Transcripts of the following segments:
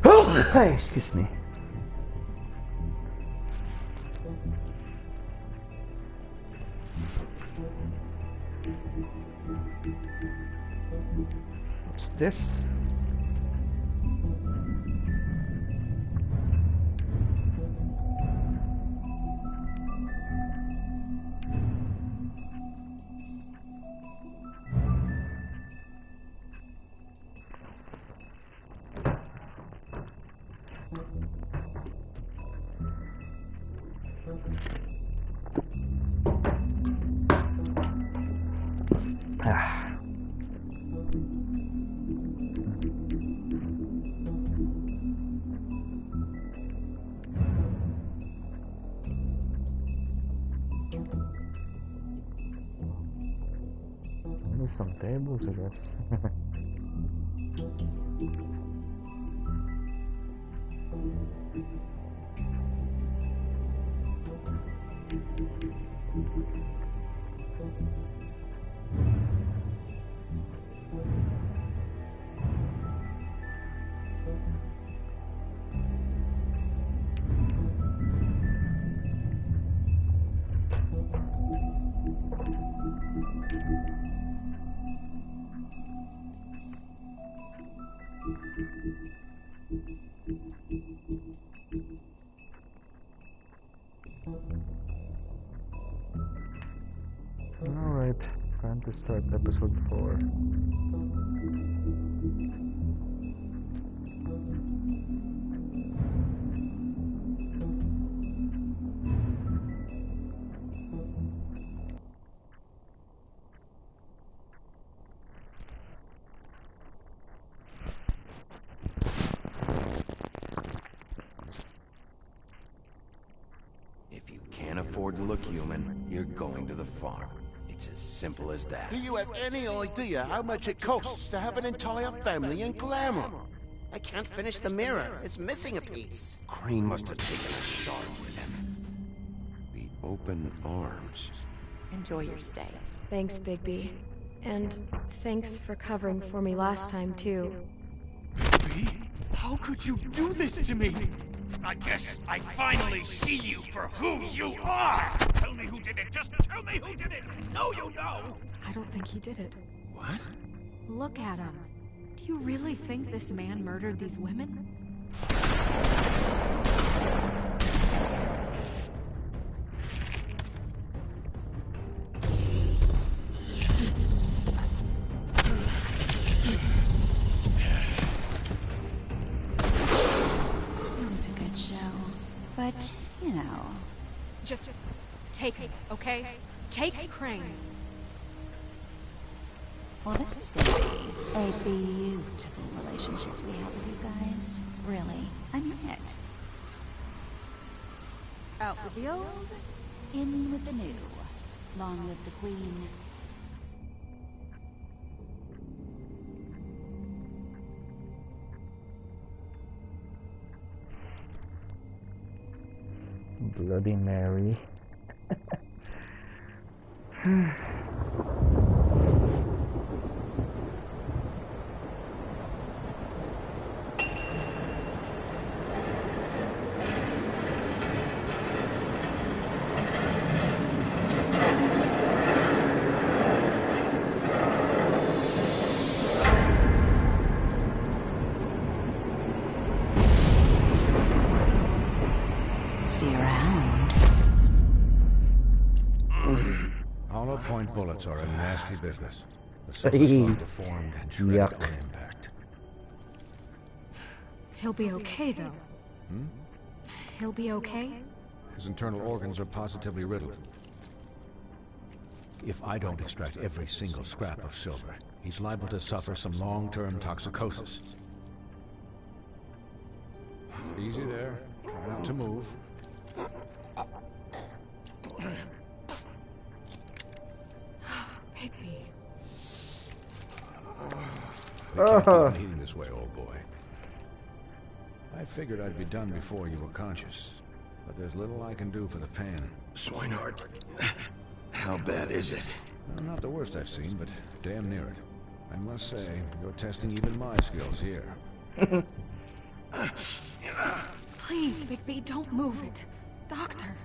Oh, excuse me. What's this? There's some tables, I guess. Alright, time to start episode 4. If you can't afford to look human, you're going to the farm. It's as simple as that. Do you have any idea how much it costs to have an entire family in glamour? I can't finish the mirror. It's missing a piece. Crane must have taken a shot with him. The open arms. Enjoy your stay. Thanks, Bigby. And thanks for covering for me last time, too. Bigby? How could you do this to me? I guess I finally see you for who you are! Tell me who did it! Just tell me who did it! No, you know! I don't think he did it. What? Look at him. Do you really think this man murdered these women? It was a good show. But, you know... Just take him, okay? Take Crane. Well, this is gonna be a beautiful relationship we have with you guys. Really. I mean it. Out with the old, in with the new. Long live the Queen. Bloody Mary. See you around. Hollow point bullets are a nasty business. The silver slug deformed and shredded Yuck. on impact. He'll be okay, though. He'll be okay? His internal organs are positively riddled. If I don't extract every single scrap of silver, he's liable to suffer some long-term toxicosis. Easy there. Try not to move. Baby. We can't keep on eating this way, old boy. I figured I'd be done before you were conscious, but there's little I can do for the pain. Swinehart, how bad is it? Well, not the worst I've seen, but damn near it. I must say, you're testing even my skills here. Please, Bigby, don't move it. Doctor.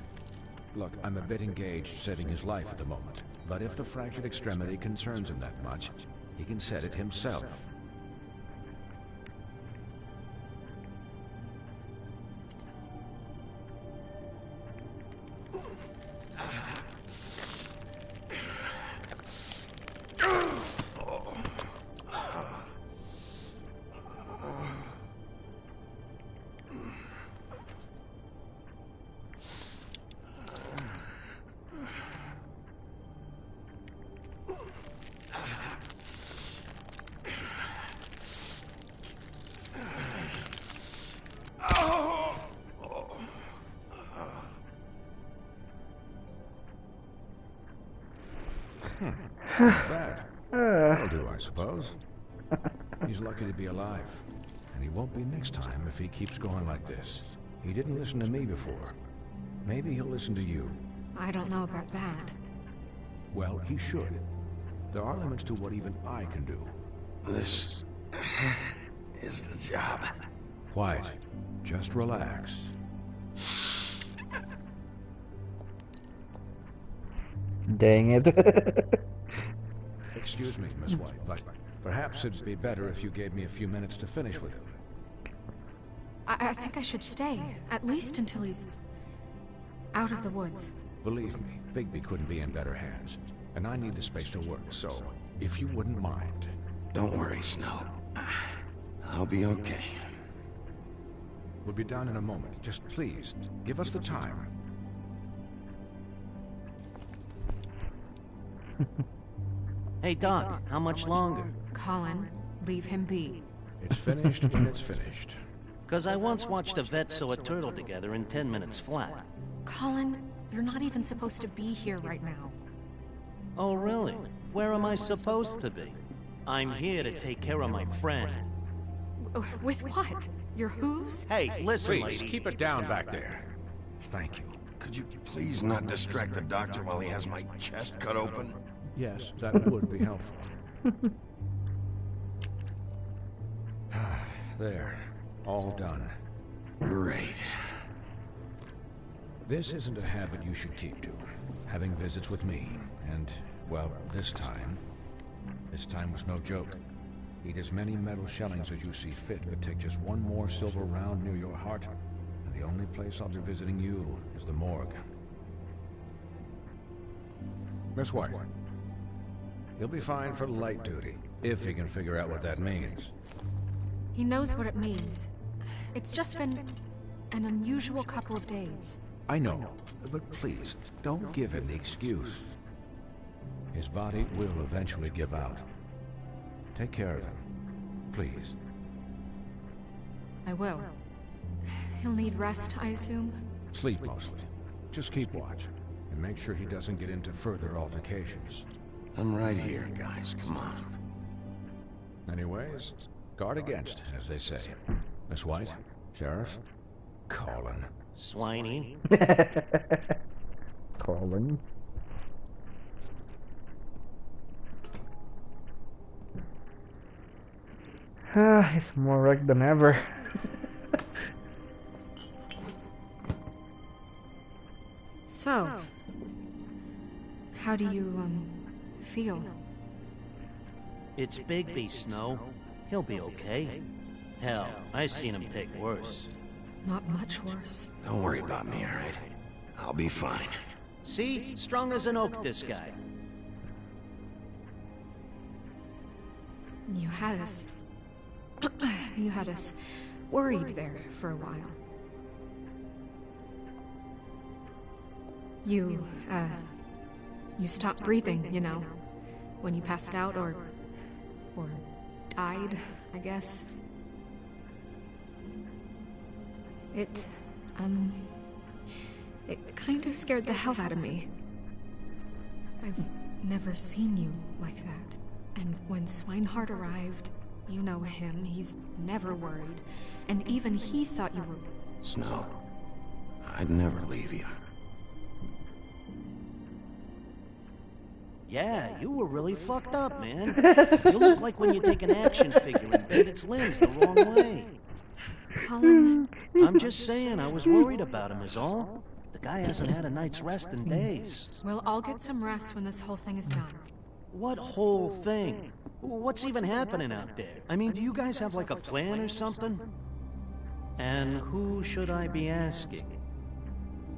Look, I'm a bit engaged saving his life at the moment, but if the fractured extremity concerns him that much, he can set it himself. Not bad. That'll do, I suppose. He's lucky to be alive. And he won't be next time if he keeps going like this. He didn't listen to me before. Maybe he'll listen to you. I don't know about that. Well, he should. There are limits to what even I can do. This is the job. Quiet. Just relax. Dang it. Excuse me, Miss White, but perhaps it'd be better if you gave me a few minutes to finish with him. I think I should stay, at least until he's out of the woods. Believe me, Bigby couldn't be in better hands. And I need the space to work, so if you wouldn't mind. Don't worry, Snow. I'll be okay. We'll be done in a moment. Just please, give us the time. Hey, Doc, how much longer? Colin, leave him be. It's finished when it's finished. Because I once watched a vet sew a turtle together in 10 minutes flat. Colin, you're not even supposed to be here right now. Oh, really? Where am I supposed to be? I'm here to take care of my friend. With what? Your hooves? Hey, listen, Please, lady. keep it down back there. Thank you. Could you please not distract the doctor while he has my chest cut open? Yes, that would be helpful. There. All done. Great. This isn't a habit you should keep to. Having visits with me. And, well, this time was no joke. Eat as many metal shellings as you see fit, but take just one more silver round near your heart, and the only place I'll be visiting you is the morgue. Miss White. He'll be fine for light duty, if he can figure out what that means. He knows what it means. It's just been an unusual couple of days. I know, but please, don't give him the excuse. His body will eventually give out. Take care of him, please. I will. He'll need rest, I assume? Sleep mostly. Just keep watch, and make sure he doesn't get into further altercations. I'm right here, guys. Come on. Anyways, guard against, as they say. Miss White, Sheriff, Colin, swiney. Colin. He's more wrecked than ever. So, how do you, feel? It's Bigby, Snow. He'll be okay. Hell, I seen him take worse. Not much worse. Don't worry about me, alright? I'll be fine. See? Strong as an oak, this guy. You had us... you had us worried there for a while. You stopped breathing, you know, when you passed out or died, I guess. It kind of scared the hell out of me. I've never seen you like that. And when Swinehart arrived, you know him, he's never worried. And even he thought you were... Snow, I'd never leave you. Yeah, you were really fucked up, man. You look like when you take an action figure and bend its limbs the wrong way. Colin... I'm just saying, I was worried about him is all. The guy hasn't had a night's rest in days. We'll all get some rest when this whole thing is done. What whole thing? What's even happening out there? I mean, do you guys have like a plan or something? And who should I be asking?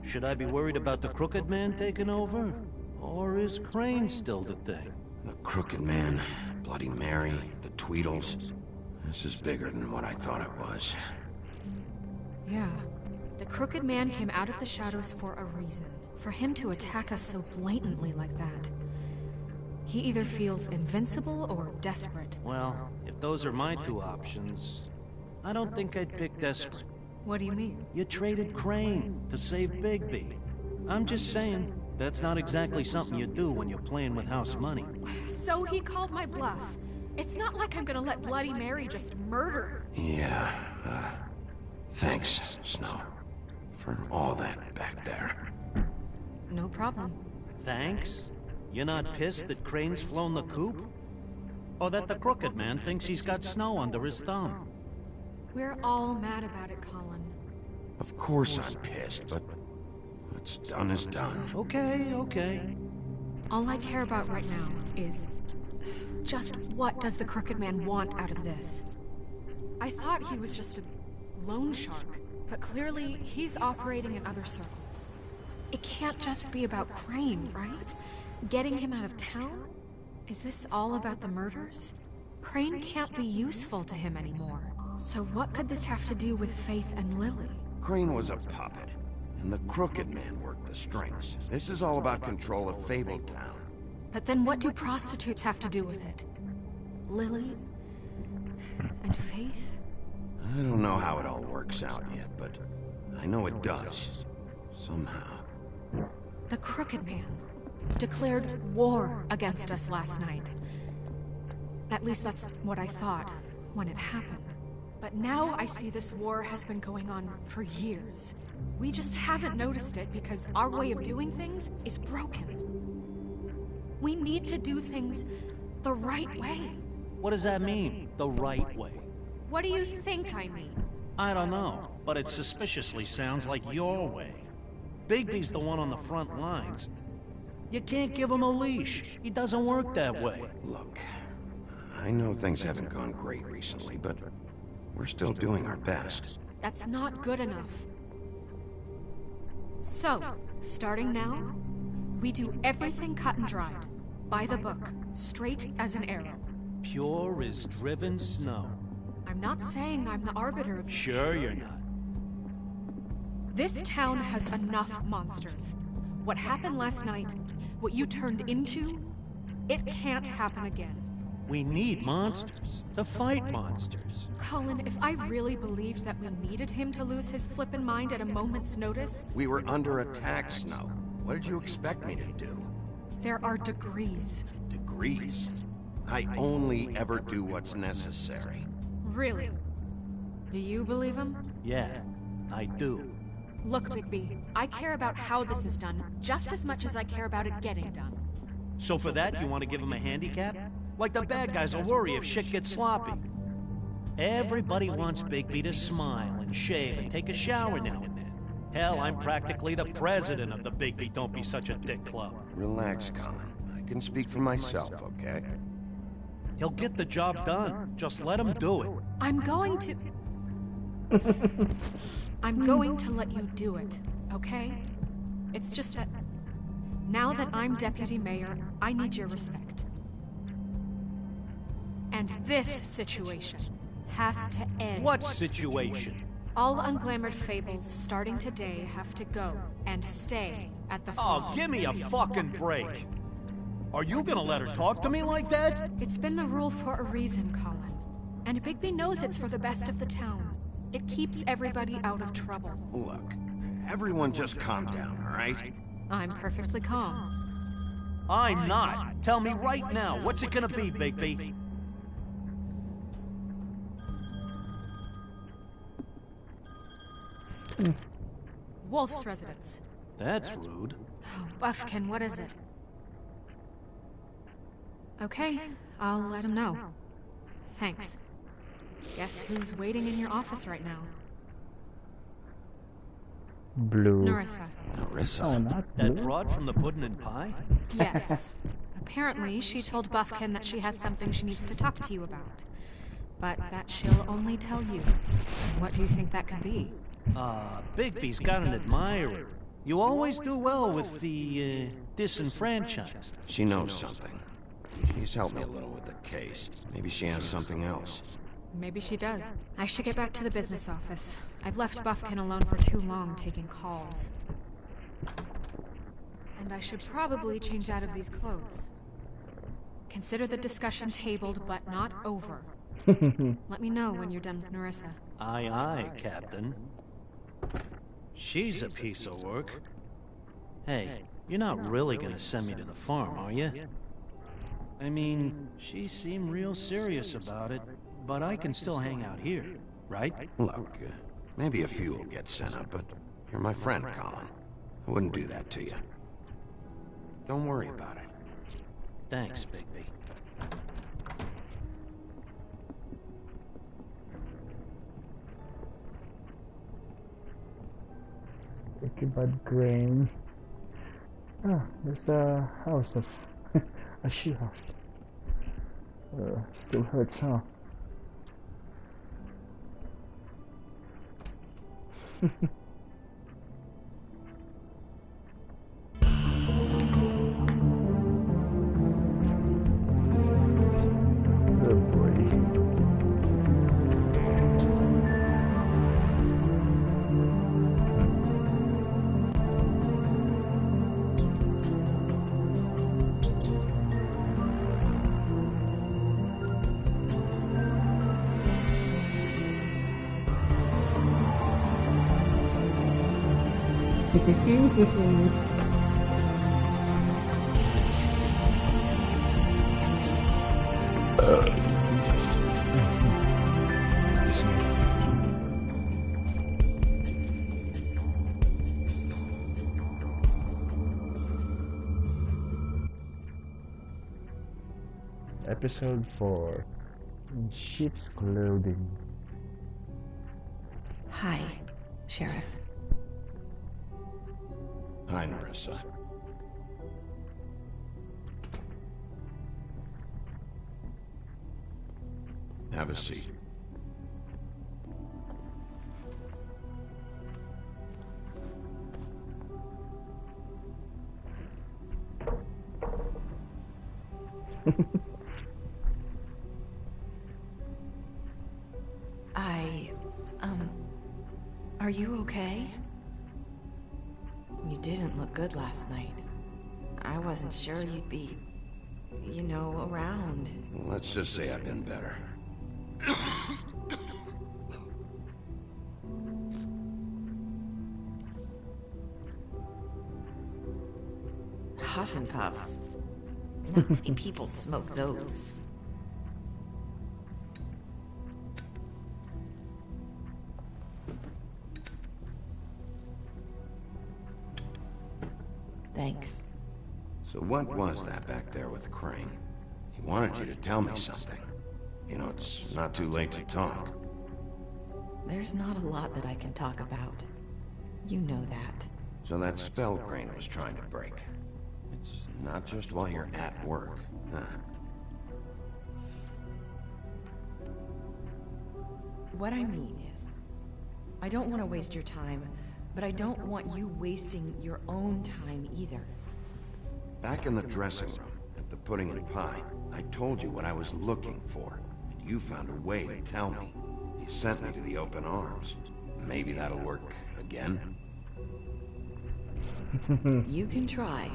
Should I be worried about the Crooked Man taking over? Or is Crane still the thing? The Crooked Man, Bloody Mary, the Tweedles. This is bigger than what I thought it was. Yeah. The Crooked Man came out of the shadows for a reason. For him to attack us so blatantly like that. He either feels invincible or desperate. Well, if those are my two options, I don't think I'd pick desperate. What do you mean? You traded Crane to save Bigby. I'm just saying, that's not exactly something you do when you're playing with house money. So he called my bluff. It's not like I'm gonna let Bloody Mary just murder. Yeah, thanks, Snow. For all that back there. No problem. Thanks? You're not pissed that Crane's flown the coop? Or that the Crooked Man thinks he's got Snow under his thumb? We're all mad about it, Colin. Of course I'm pissed, but what's done is done. Okay. All I care about right now is... just what does the Crooked Man want out of this? I thought he was just a loan shark, but clearly he's operating in other circles. It can't just be about Crane, right? Getting him out of town? Is this all about the murders? Crane can't be useful to him anymore. So what could this have to do with Faith and Lily? Crane was a puppet, and the Crooked Man worked the strings. This is all about control of Fabletown. But then what do prostitutes have to do with it? Lily? And Faith? I don't know how it all works out yet, but I know it does. Somehow. The Crooked Man declared war against us last night. At least that's what I thought when it happened. But now I see this war has been going on for years. We just haven't noticed it because our way of doing things is broken. We need to do things the right way. What does that mean, the right way? What do you think I mean? I don't know, but it suspiciously sounds like your way. Bigby's the one on the front lines. You can't give him a leash. He doesn't work that way. Look, I know things haven't gone great recently, but we're still doing our best. That's not good enough. So, starting now, we do everything cut and dried. By the book, straight as an arrow. Pure as driven snow. I'm not saying I'm the arbiter of... Sure you're not. This town has enough monsters. What happened last night, what you turned into, it can't happen again. We need monsters. To fight monsters. Colin, if I really believed that we needed him to lose his flippin' mind at a moment's notice... We were under attack, Snow. What did you expect me to do? There are degrees. Degrees? I only ever do what's necessary. Really? Do you believe him? Yeah, I do. Look, Bigby, I care about how this is done just as much as I care about it getting done. So for that, you want to give him a handicap? Like the bad guys will worry if shit gets sloppy. Everybody wants Bigby to smile and shave and take a shower now and then. Hell, I'm practically the president of the Bigby Don't Be Such a Dick Club. Relax, Colin. I can speak for myself, okay? He'll get the job done. Just let him do it. I'm going to let you do it, okay? It's just that now that I'm deputy mayor, I need your respect. And this situation has to end. What situation? All unglamored fables starting today have to go and stay at the farm. Oh, give me a fucking break. Are you gonna let her talk to me like that? It's been the rule for a reason, Colin. And Bigby knows it's for the best of the town. It keeps everybody out of trouble. Look, everyone just calm down, all right? I'm perfectly calm. I'm not. Tell me right now, what's it gonna be, Bigby? Wolf's residence. That's rude. Oh, Buffkin, what is it? Okay, I'll let him know. Thanks. Guess who's waiting in your office right now? Blue. Narissa. Narissa? Oh, not That blue. broad from the puddin' and pie? Yes. Apparently, she told Buffkin that she has something she needs to talk to you about. But that she'll only tell you. What do you think that could be? Bigby's got an admirer. You always do well with the, disenfranchised. She knows something. She's helped me a little with the case. Maybe she has something else. Maybe she does. I should get back to the business office. I've left Buffkin alone for too long taking calls. And I should probably change out of these clothes. Consider the discussion tabled, but not over. Let me know when you're done with Narissa. Aye, aye, Captain. She's a piece of work. Hey, you're not really gonna send me to the farm, are you? I mean, she seemed real serious about it, but I can still hang out here, right? Look, maybe a few will get sent up, but you're my friend, Colin. I wouldn't do that to you. Don't worry about it. Thanks, Bigby. Bad grain. Ah, there's a house of a she house. Still hurts, huh? Good boy. Episode 4 in Sheep's Clothing. Hi, Sheriff. Hi, Narissa. Have a seat. Are you okay? You didn't look good last night. I wasn't sure you'd be, you know, around. Let's just say I've been better. Huff and puffs. Not many people smoke those. Thanks. So what was that back there with Crane? He wanted you to tell me something. You know, it's not too late to talk. There's not a lot that I can talk about. You know that. So that spell Crane was trying to break. It's not just while you're at work, huh? What I mean is, I don't want to waste your time, but I don't want you wasting your own time either. Back in the dressing room, at the pudding and pie, I told you what I was looking for, and you found a way to tell me. You sent me to the open arms. Maybe that'll work again? You can try.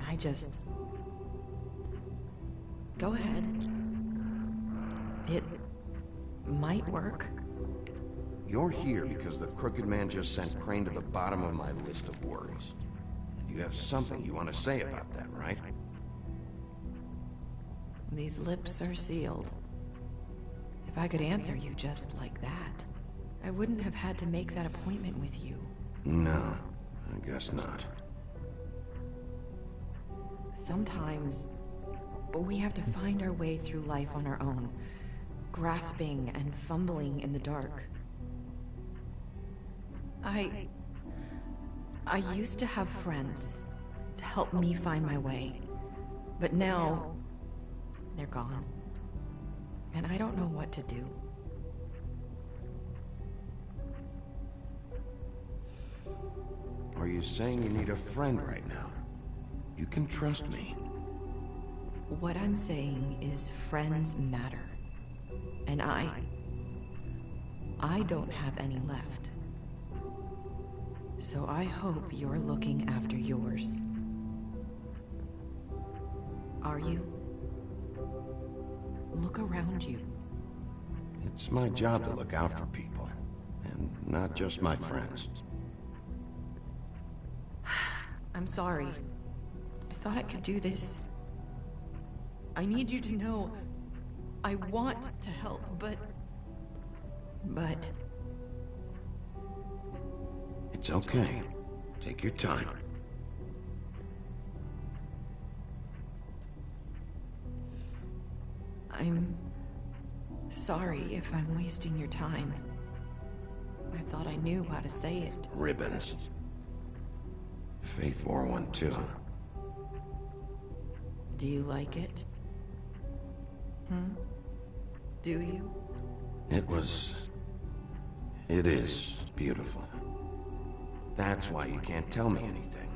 I just... Go ahead. It might work. You're here because the Crooked Man just sent Crane to the bottom of my list of worries. You have something you want to say about that, right? These lips are sealed. If I could answer you just like that, I wouldn't have had to make that appointment with you. No, I guess not. Sometimes, we have to find our way through life on our own, grasping and fumbling in the dark. I used to have friends to help me find my way, but now they're gone, and I don't know what to do. Are you saying you need a friend right now? You can trust me. What I'm saying is friends matter, and I don't have any left. So I hope you're looking after yours. Are you? Look around you. It's my job to look out for people, and not just my friends. I'm sorry. I thought I could do this. I need you to know I want to help, but... It's okay. Take your time. I'm sorry if I'm wasting your time. I thought I knew how to say it. Ribbons. Faith wore one too. Do you like it? Do you? It is beautiful. That's why you can't tell me anything.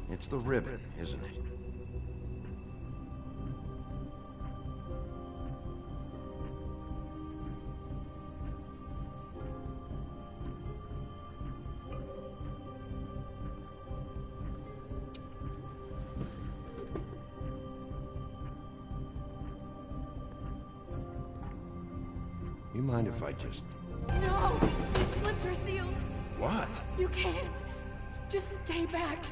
It's the ribbon, isn't it? You mind if I just... No! His lips are sealed! What? You can't! Just stay back!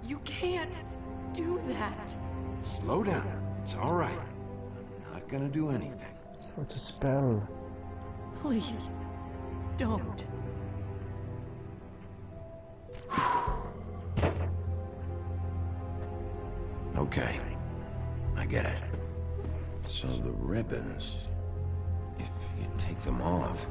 You can't do that! Slow down. It's all right. I'm not gonna do anything. So it's a spell. Please, don't. Okay. I get it. So the ribbons... If you take them off...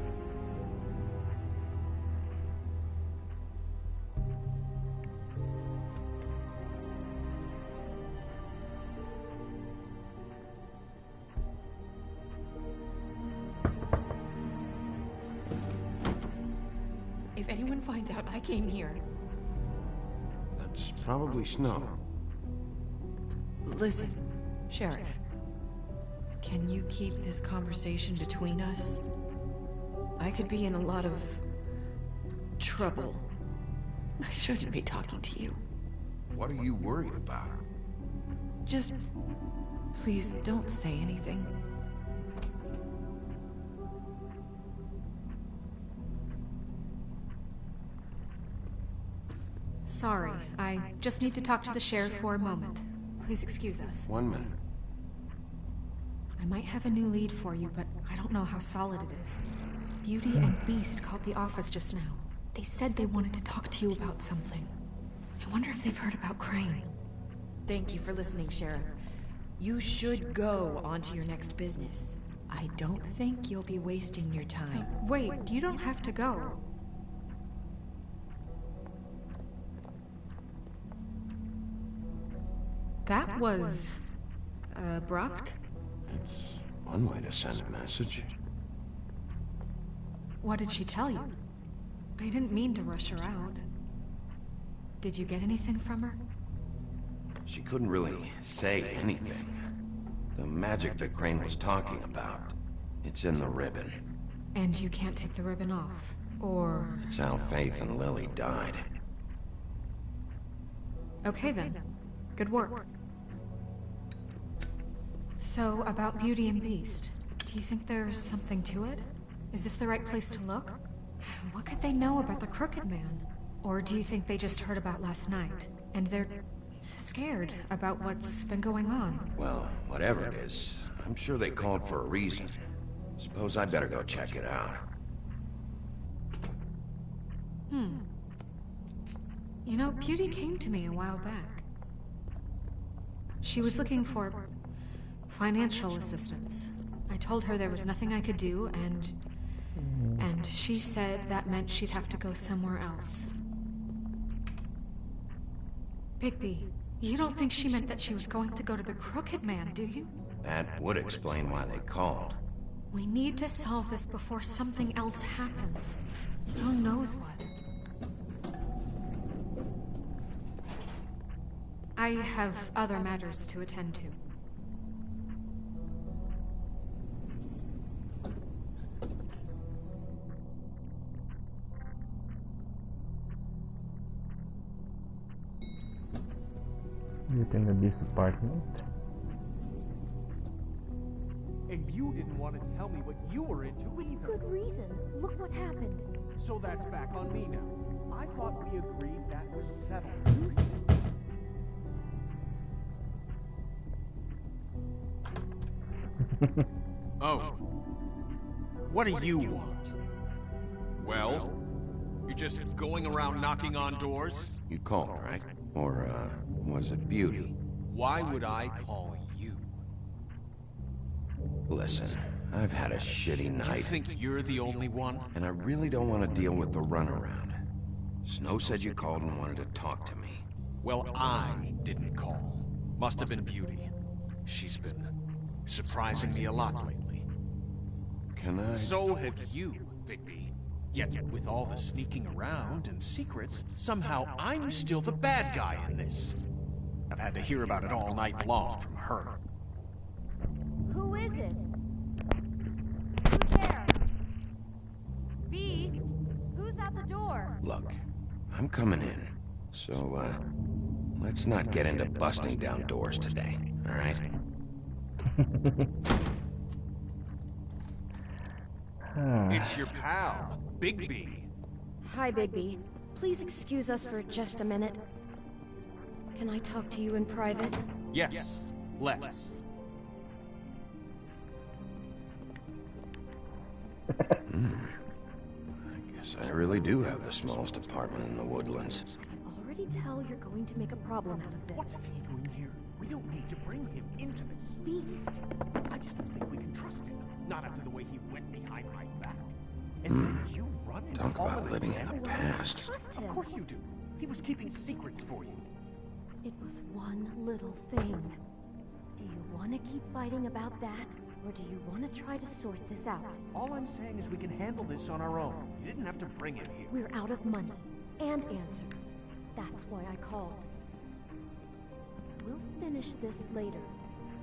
If anyone finds out I came here... That's probably snow. Listen, Sheriff. Can you keep this conversation between us? I could be in a lot of... trouble. I shouldn't be talking to you. What are you worried about? Just... please don't say anything. Sorry, I just need to talk to the sheriff for a moment. Please excuse us. 1 minute. I might have a new lead for you, but I don't know how solid it is. Beauty and Beast called the office just now. They said they wanted to talk to you about something. I wonder if they've heard about Crane. Thank you for listening, Sheriff. You should go on to your next business. I don't think you'll be wasting your time. Wait, you don't have to go. That was... abrupt? It's one way to send a message. What did she tell you? I didn't mean to rush her out. Did you get anything from her? She couldn't really say anything. The magic that Crane was talking about, it's in the ribbon. And you can't take the ribbon off, or... It's how Faith and Lily died. Okay then. Good work. So, about Beauty and Beast, do you think there's something to it? Is this the right place to look? What could they know about the Crooked Man? Or do you think they just heard about last night, and they're scared about what's been going on? Well, whatever it is, I'm sure they called for a reason. Suppose I better go check it out. You know, Beauty came to me a while back. She was looking for financial assistance. I told her there was nothing I could do, and she said that meant she'd have to go somewhere else. Bigby, you don't think she meant that she was going to go to the Crooked Man, do you? That would explain why they called. We need to solve this before something else happens. Who knows what? I have other matters to attend to. Beauty and the Beast apartment. And you didn't want to tell me what you were into either. Good reason. Look what happened. So that's back on me now. I thought we agreed that was settled. Oh. What do you want? Well? You're just going around knocking on doors? You called, right? Or, was it Beauty? Why would I call you? Listen, I've had a shitty night. Do you think you're the only one? And I really don't want to deal with the runaround. Snow said you called and wanted to talk to me. Well, I didn't call. Must have been Beauty. She's been surprising me a lot lately. Can I... So have you, Bigby. Yet, with all the sneaking around and secrets, somehow I'm still the bad guy in this. I've had to hear about it all night long from her. Who is it? Who's there? Beast? Who's at the door? Look, I'm coming in. So, let's not get into busting down doors today, all right? It's your pal, Bigby. Hi, Bigby. Please excuse us for just a minute. Can I talk to you in private? Yes, let's. I guess I really do have the smallest apartment in the woodlands. I can already tell you're going to make a problem out of this. What's he doing here? We don't need to bring him into this. Beast. I just don't think we can trust him. Not after the way he went behind my back. And then you run into Talk all about of living it. in the past. Trust him. Of course you do. He was keeping secrets for you. It was one little thing. Do you want to keep fighting about that? Or do you want to try to sort this out? All I'm saying is we can handle this on our own. You didn't have to bring him here. We're out of money and answers. That's why I called. We'll finish this later,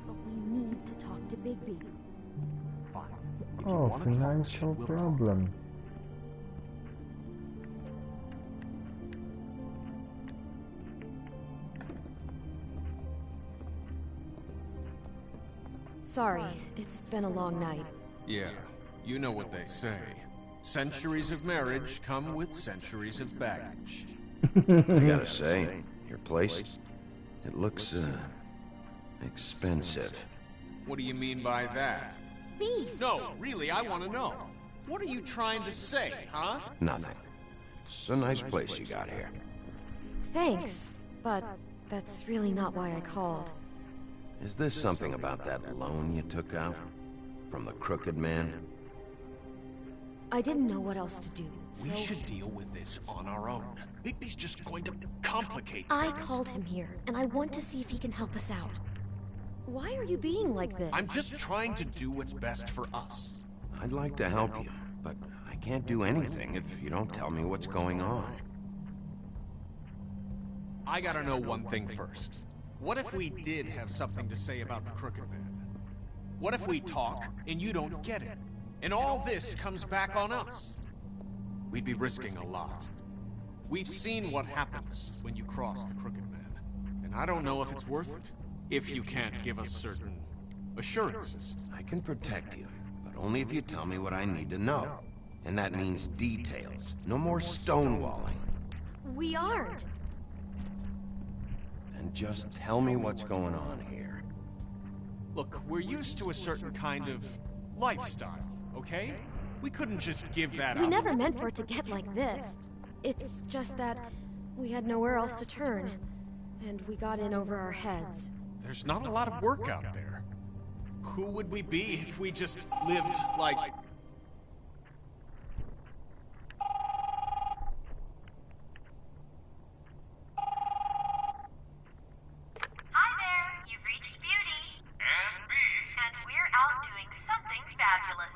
but we need to talk to Bigby. Fine. If you Oh, wanna talk, financial we'll talk. problem. Sorry, it's been a long night. Yeah, you know what they say. Centuries of marriage come with centuries of baggage. I gotta say, your place, it looks, expensive. What do you mean by that? Beast! No, really, I want to know. What are you trying to say, huh? Nothing. It's a nice place you got here. Thanks, but that's really not why I called. Is this something about that loan you took out? From the Crooked Man? I didn't know what else to do, We so should deal with this on our own. Bigby's just going to complicate I things. called him here, and I want to see if he can help us out. Why are you being like this? I'm just trying to do what's best for us. I'd like to help you, but I can't do anything if you don't tell me what's going on. I gotta know one thing first. What if we did have something to say about the Crooked Man? What if we talk and you don't get it? And all this comes back on us? We'd be risking a lot. We've seen what happens when you cross the Crooked Man. And I don't know if it's worth it. If you can't give us certain assurances. I can protect you, but only if you tell me what I need to know. And that means details. No more stonewalling. We aren't. And just tell me what's going on here. Look, we're used to a certain kind of lifestyle, okay? We couldn't just give that up. We never meant for it to get like this. It's just that we had nowhere else to turn, and we got in over our heads. There's not a lot of work out there. Who would we be if we just lived like... Hi there, you've reached Beauty. And Beast. And we're out doing something fabulous.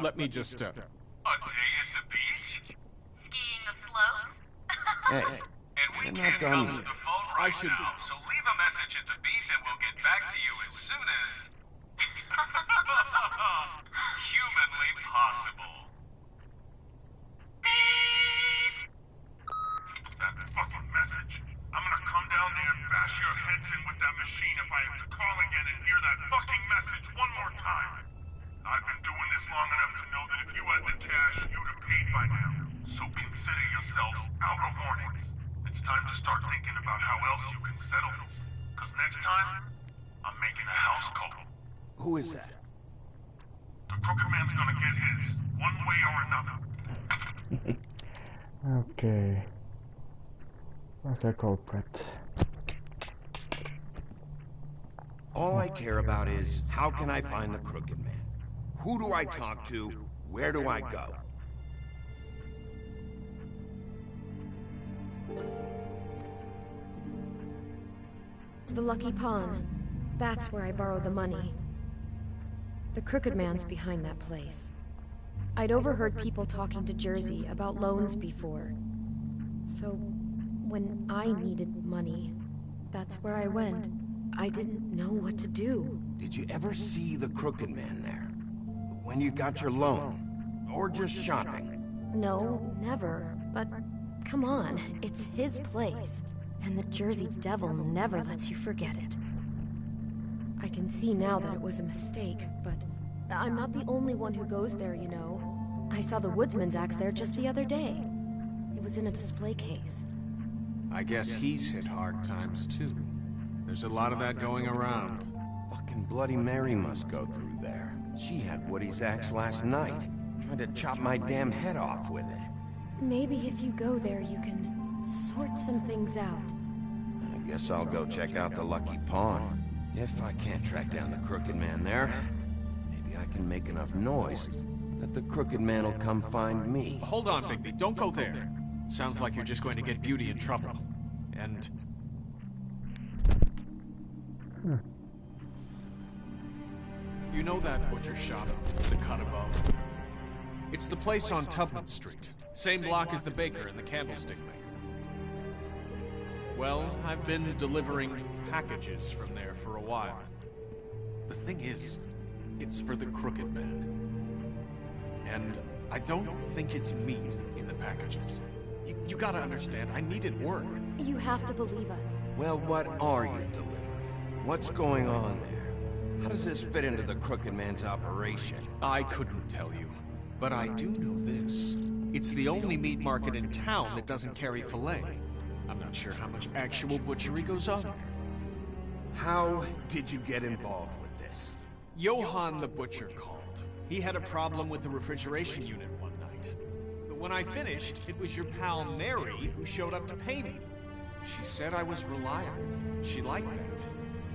let me just, A day at the beach? Skiing the slopes? Hey, And we we're can't not done come to yet. the phone I right should- now, so leave a message at the beep and we'll get back to you as soon as... humanly possible. Beep! That fucking message. I'm gonna come down there and bash your heads in with that machine if I have to call again and hear that fucking message one more time. I've been doing this long enough to know that if you had the cash, you'd have paid by now. So consider yourselves out of warnings. It's time to start thinking about how else you can settle this. Because next time, I'm making a house call. Who is that? The Crooked Man's gonna get his, one way or another. Okay. What's our culprit? All I care about is, how can I find the Crooked Man? Who do I talk to? Where do I go? The Lucky Pawn. That's where I borrowed the money. The Crooked Man's behind that place. I'd overheard people talking to Jersey about loans before. So, when I needed money, that's where I went. I didn't know what to do. Did you ever see the Crooked Man there? When you got your loan? Or just shopping? No, never. But come on, it's his place. And the Jersey Devil never lets you forget it. I can see now that it was a mistake, but I'm not the only one who goes there, you know. I saw the Woodsman's axe there just the other day. It was in a display case. I guess he's hit hard times too. There's a lot of that going around. Fucking Bloody Mary must go through there. She had Woody's axe last night. Tried to chop my damn head off with it. Maybe if you go there, you can sort some things out. I guess I'll go check out the Lucky Pawn. If I can't track down the Crooked Man there, maybe I can make enough noise that the Crooked Man will come find me. Hold on, Bigby. Don't go there. Sounds like you're just going to get Beauty in trouble. And... You know that butcher shop, the cut above? It's the place on Tubman Street. Same block as the baker and the candlestick maker. Well, I've been delivering packages from there for a while. The thing is, it's for the Crooked Man. And I don't think it's meat in the packages. You gotta understand, I needed work. You have to believe us. Well, what are you delivering? What's going on there? How does this fit into the Crooked Man's operation? I couldn't tell you, but I do know this. It's the only meat market in town that doesn't carry filet. I'm not sure how much actual butchery goes on there. How did you get involved with this? Johann the butcher called. He had a problem with the refrigeration unit one night. But when I finished, it was your pal Mary who showed up to pay me. She said I was reliable. She liked that.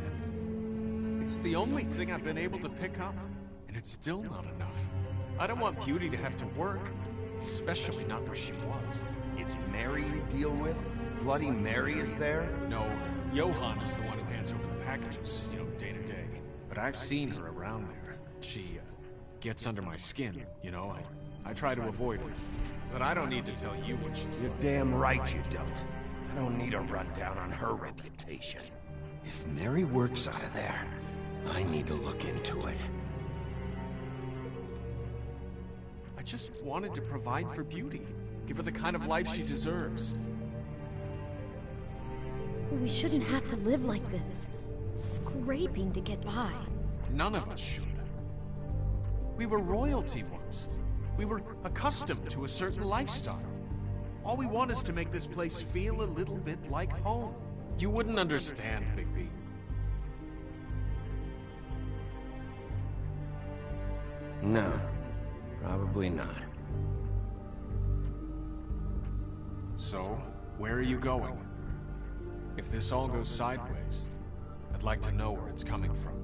And it's the only thing I've been able to pick up, and it's still not enough. I don't want Beauty to have to work, especially not where she was. It's Mary you deal with? Bloody Mary is there? No, Johann is the one who hands over the packages, you know, day to day. But I've seen her around there. She gets under my skin, you know. I try to avoid her. But I don't need to tell you what she's You're like. damn right you don't. I don't need a rundown on her reputation. If Mary works out of there, I need to look into it. I just wanted to provide for Beauty. Give her the kind of life she deserves. We shouldn't have to live like this. Scraping to get by. None of us should. We were royalty once. We were accustomed to a certain lifestyle. All we want is to make this place feel a little bit like home. You wouldn't understand, Bigby. No, probably not. So, where are you going? If this all goes sideways, I'd like to know where it's coming from.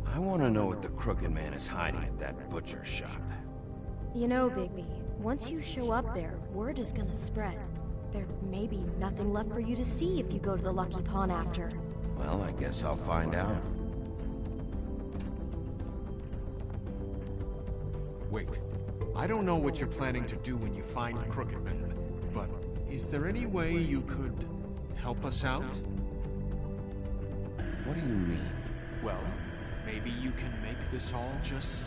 I want to know what the Crooked Man is hiding at that butcher shop. You know, Bigby, once you show up there, word is gonna spread. There may be nothing left for you to see if you go to the Lucky Pawn after. Well, I guess I'll find out. Wait, I don't know what you're planning to do when you find the Crooked Man, but is there any way you could help us out? What do you mean? Well, maybe you can make this all just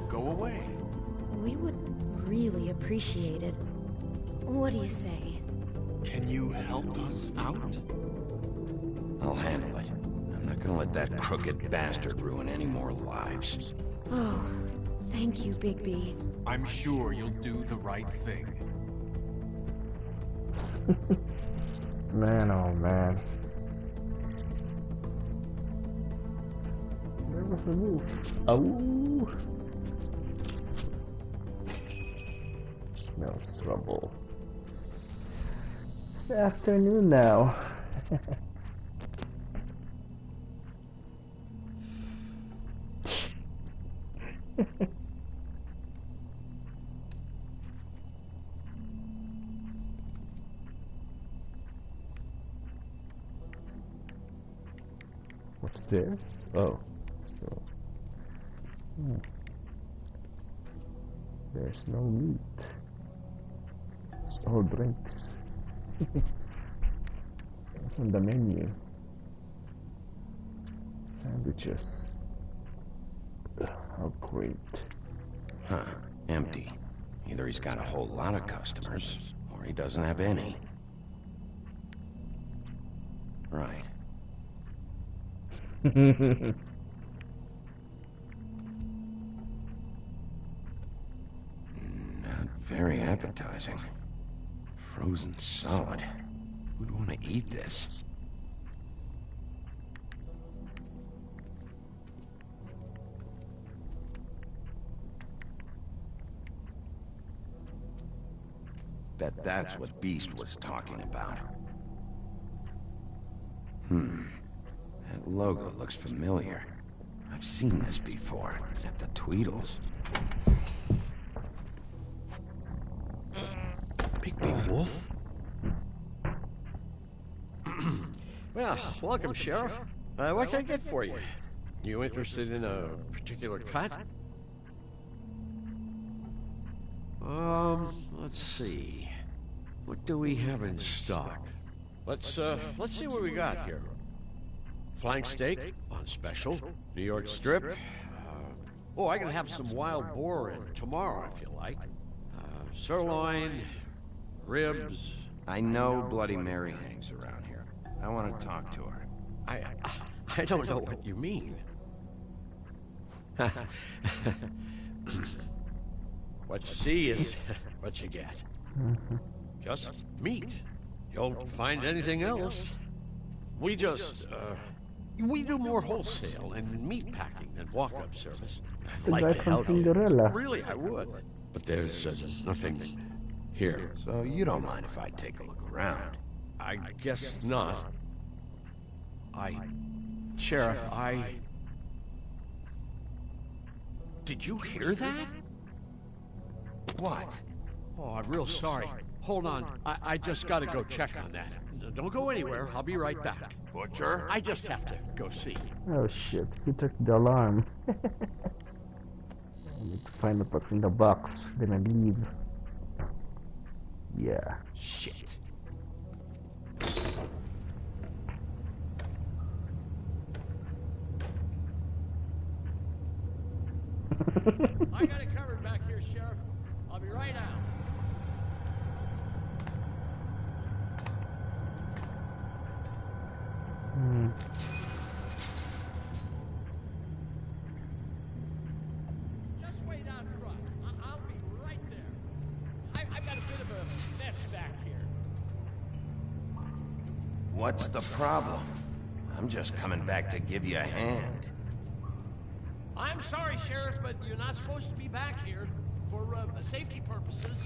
go away. We would really appreciate it. What do you say? Can you help us out? I'll handle it. I'm not gonna let that crooked bastard ruin any more lives. Oh, thank you, Bigby. I'm sure you'll do the right thing. Man, oh man. Where was the roof? Oh! Smells trouble. It's the afternoon now. What's this? Oh, so there's no meat. It's all drinks. What's on the menu? Sandwiches. How great. Huh, empty. Either he's got a whole lot of customers, or he doesn't have any. Right. Not very appetizing. Frozen solid. Who'd want to eat this? Bet that's what Beast was talking about. That logo looks familiar. I've seen this before, at the Tweedles. Big Wolf? Well, welcome, Sheriff. What can I get for you? You interested in a particular cut? Let's see. What do we have in stock? Let's see what we got here. Flank steak on special. New York strip. Oh, I can have some wild boar in tomorrow if you like. Sirloin, ribs. I know Bloody Mary hangs around here. I want to talk to her. I don't know what you mean. What you see is what you get. Just meat. You don't find anything else. We just, we do more wholesale and meat packing than walk-up service. I'd the guy like to from help you. Cinderella. Really, I would. But there's nothing here. So you don't mind if I take a look around? I guess not. Sheriff, Did you hear that? What? Oh, I'm real sorry. Hold on. I just gotta go check on that. Don't go anywhere. I'll be right back. Butcher? I just have to go see. Oh shit, he took the alarm. I need to find out what's in the box, then I leave. Yeah. Shit. I got it covered back here, Sheriff. I'll be right out. Just wait out front. I'll be right there. I've got a bit of a mess back here. What's the problem? I'm just coming back to give you a hand. I'm sorry, Sheriff, but you're not supposed to be back here for safety purposes.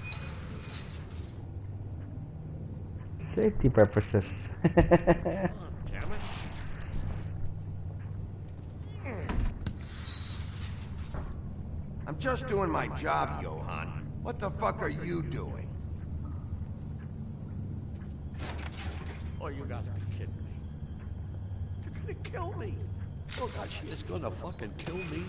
Safety purposes. Damn it. I'm just doing my job, Johan. What the fuck are you doing? Oh, you gotta be kidding me. They're gonna kill me. Oh, God, she is gonna fucking kill me.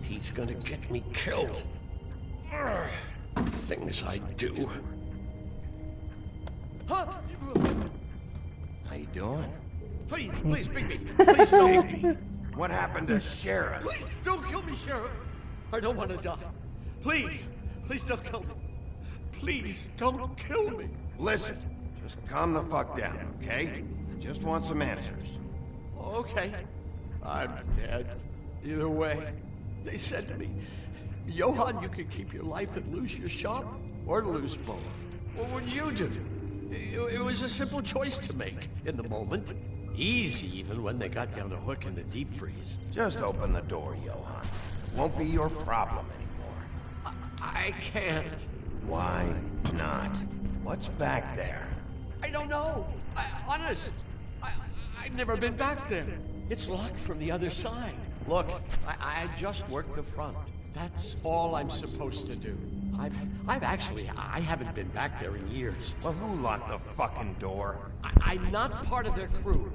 He's gonna get me killed. Things I do. Huh? How you doing? Please, Bigby. Please don't. Bigby, what happened to Sheriff? Please don't kill me, Sheriff. I don't want to die. Please don't kill me. Please don't kill me. Listen, just calm the fuck down, okay? I just want some answers. Okay. I'm dead. Either way. They said to me, Johan, you could keep your life and lose your shop, or lose both. What would you do? It was a simple choice to make in the moment. Easy, even when they got down the hook in the deep freeze. Just open the door, Johan. It won't be your problem anymore. I can't. Why not? What's back there? I don't know. Honest. I've never been back there. It's locked from the other side. Look, I just worked the front. That's all I'm supposed to do. I haven't been back there in years. Well, who locked the fucking door? I'm not part of their crew.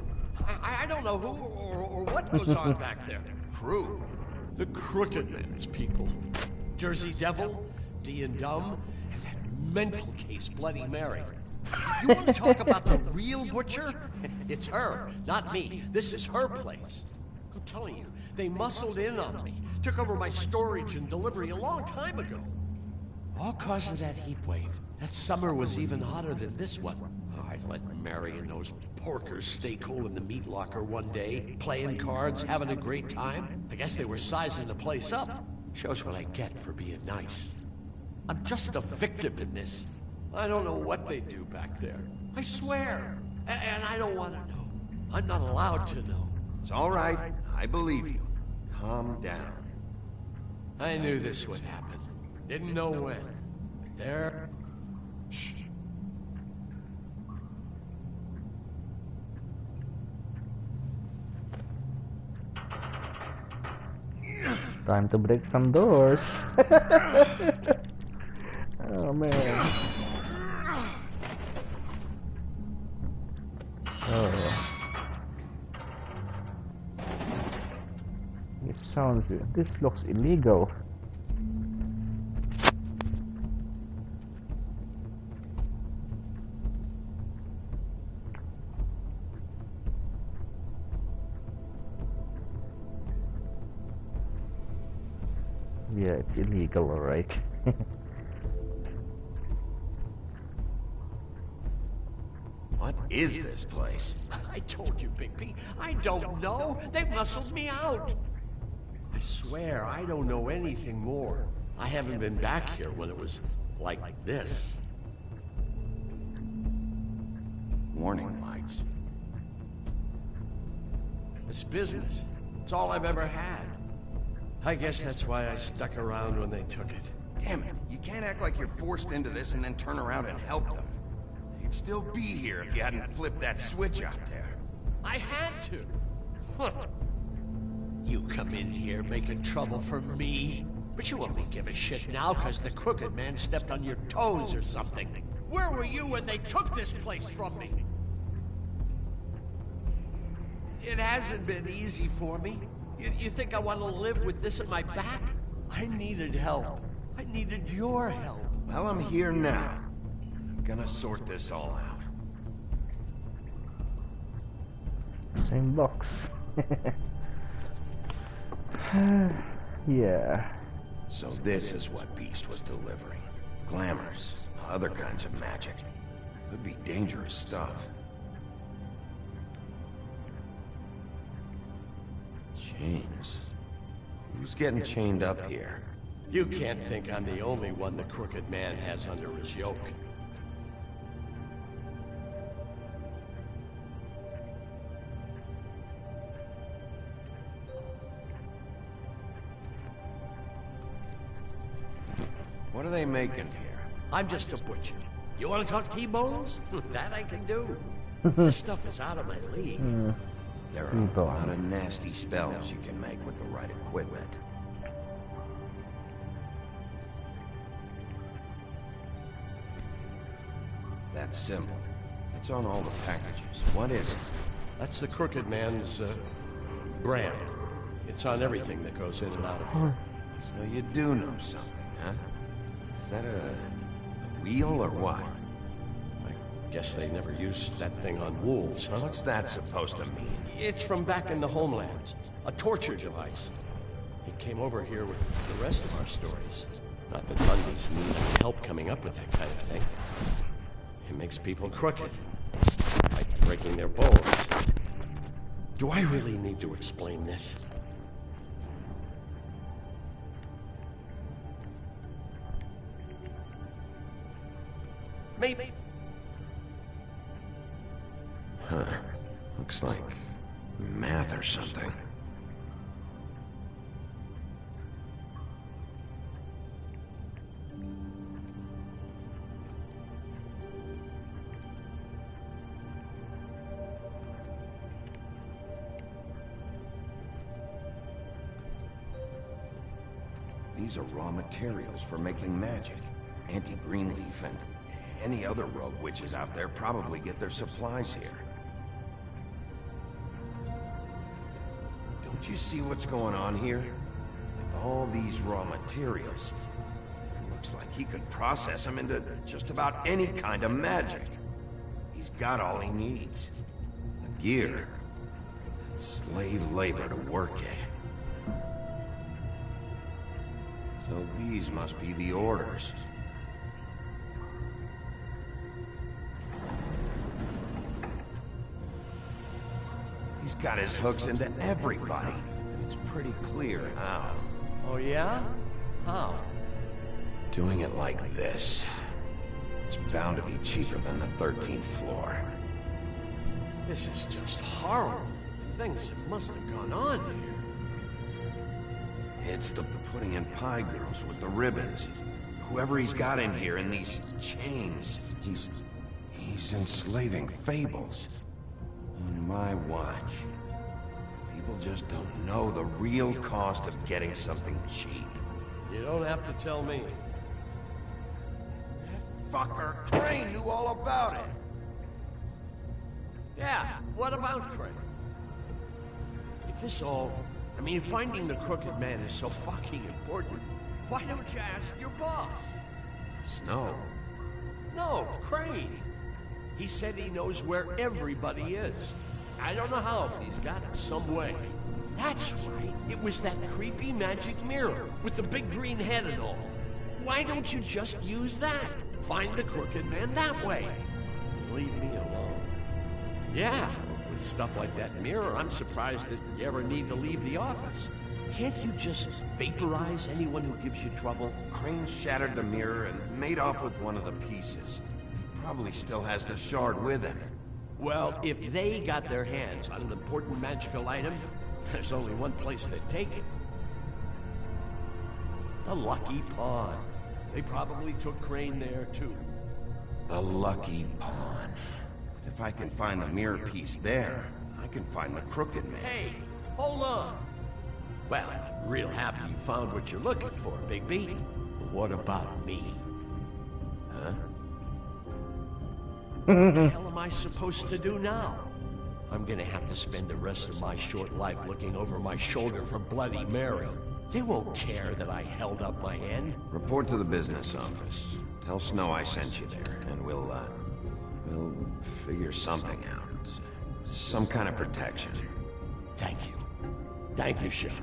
I don't know who or what goes on back there. Crew? The Crooked Man's people. Jersey Devil, D and Dumb, and that mental case Bloody Mary. You want to talk about the real butcher? It's her, not me. This is her place. I'm telling you, they muscled in on me, took over my storage and delivery a long time ago. All cause of that heat wave. That summer was even hotter than this one. Oh, I let Mary and those porkers stay cool in the meat locker one day, playing cards, having a great time. I guess they were sizing the place up. Shows what I get for being nice. I'm just a victim in this. I don't know what they do back there. I swear. And I don't want to know. I'm not allowed to know. It's all right. I believe you. Calm down. I knew this would happen. Didn't know when. But there... Shh. Time to break some doors. Oh man. Oh. This looks illegal. Yeah, it's illegal, alright. What is this place? I told you, Big P. I don't know. They muscled me out. I swear, I don't know anything more. I haven't been back here when it was like this. Warning lights. It's business. It's all I've ever had. I guess that's why I stuck around when they took it. Damn it, you can't act like you're forced into this and then turn around and help them. You'd still be here if you hadn't flipped that switch out there. I had to. You come in here making trouble for me, but you only give a shit now because the Crooked Man stepped on your toes or something. Where were you when they took this place from me? It hasn't been easy for me. You think I want to live with this at my back? I needed help. I needed your help. Well, I'm here now. I'm gonna sort this all out. Same box. Yeah. So this is what Beast was delivering. Glamours, other kinds of magic. Could be dangerous stuff. Chains. Who's getting chained up here? You can't think I'm the only one the Crooked Man has under his yoke. What are they making here? I'm just a butcher. You want to talk T-bones? That I can do. This stuff is out of my league. There are a lot of nasty spells you can make with the right equipment. That symbol. It's on all the packages. What is it? That's the Crooked Man's, brand. It's on everything that goes in and out of here. So you do know something, huh? Is that a wheel or what? I guess they never used that thing on wolves, huh? What's that supposed to mean? It's from back in the homelands. A torture device. It came over here with the rest of our stories. Not that Bundys need help coming up with that kind of thing. It makes people crooked. Like breaking their bones. Do I really need to explain this? Maybe. Huh. Looks like math or something. These are raw materials for making magic. Anti-Greenleaf and any other rogue witches out there probably get their supplies here. Don't you see what's going on here? With all these raw materials, it looks like he could process them into just about any kind of magic. He's got all he needs. The gear, slave labor to work it. So these must be the orders. He's got his hooks into everybody, and it's pretty clear how. Oh yeah? How? Doing it like this. It's bound to be cheaper than the 13th floor. This is just horrible. Things that must have gone on here. It's the pudding and pie girls with the ribbons. Whoever he's got in here in these chains, he's enslaving fables. On my watch. People just don't know the real cost of getting something cheap. You don't have to tell me. That fucker Crane knew all about it. Yeah, what about Crane? If this all... I mean, finding the Crooked Man is so fucking important, why don't you ask your boss? Snow? No, Crane. He said he knows where everybody is. I don't know how, but he's got some way. That's right. It was that creepy magic mirror with the big green head and all. Why don't you just use that? Find the Crooked Man that way. Leave me alone. Yeah, with stuff like that mirror, I'm surprised that you ever need to leave the office. Can't you just vaporize anyone who gives you trouble? Crane shattered the mirror and made off with one of the pieces. He probably still has the shard with him. Well, if they got their hands on an important magical item, there's only one place they'd take it. The Lucky Pawn. They probably took Crane there, too. The Lucky Pawn. If I can find the mirror piece there, I can find the Crooked Man. Hey, hold on. Well, I'm real happy you found what you're looking for, Bigby. But what about me? Huh? What the hell am I supposed to do now? I'm gonna have to spend the rest of my short life looking over my shoulder for Bloody Mary. They won't care that I held up my end. Report to the business office. Tell Snow I sent you there, and we'll figure something out. Some kind of protection. Thank you. Thank you, Sheriff.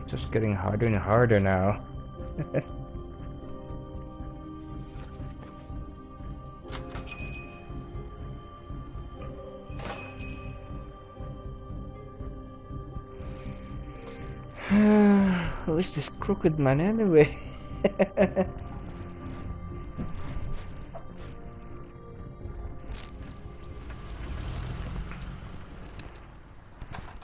Just getting harder and harder now. Who is this Crooked Man anyway?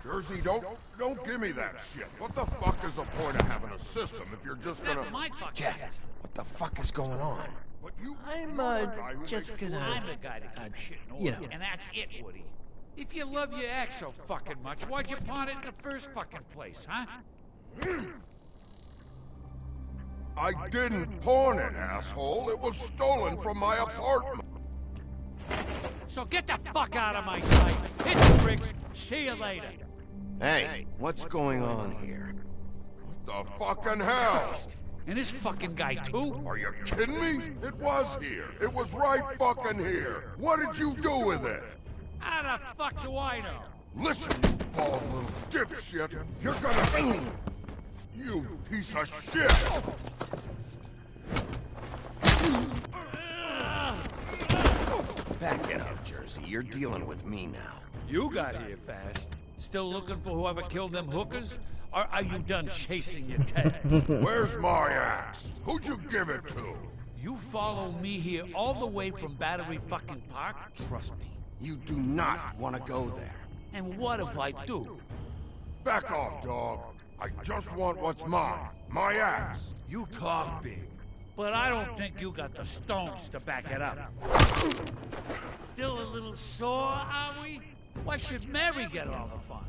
Jersey, don't give me that shit. What the fuck is the point of having a system if you're just gonna... Jeff, what the fuck is going on? But you... I'm just gonna... I'm the guy to keep shit in order, and that's it, Woody. If you love your ex so fucking much, why'd you pawn it in the first fucking place, huh? I didn't pawn it, asshole. It was stolen from my apartment. So get the fuck out of my sight. Hit the bricks. See you later. Hey, what's going on here? What the fucking hell? And this fucking guy, too? Are you kidding me? It was here. It was right fucking here. What did you do with it? How the fuck do I know? Listen, you bald little dipshit. You're gonna... You piece of shit! Back it up, Jersey. You're dealing with me now. You got here fast. Still looking for whoever killed them hookers? Or are you done chasing your tail? Where's my axe? Who'd you give it to? You follow me here all the way from Battery fucking Park? Trust me, you do not want to go there. And what if I do? Back off, dog. I just want what's mine. My axe. You talk big, but I don't think you got the stones to back it up. Still a little sore, are we? Why should Mary get all the fun?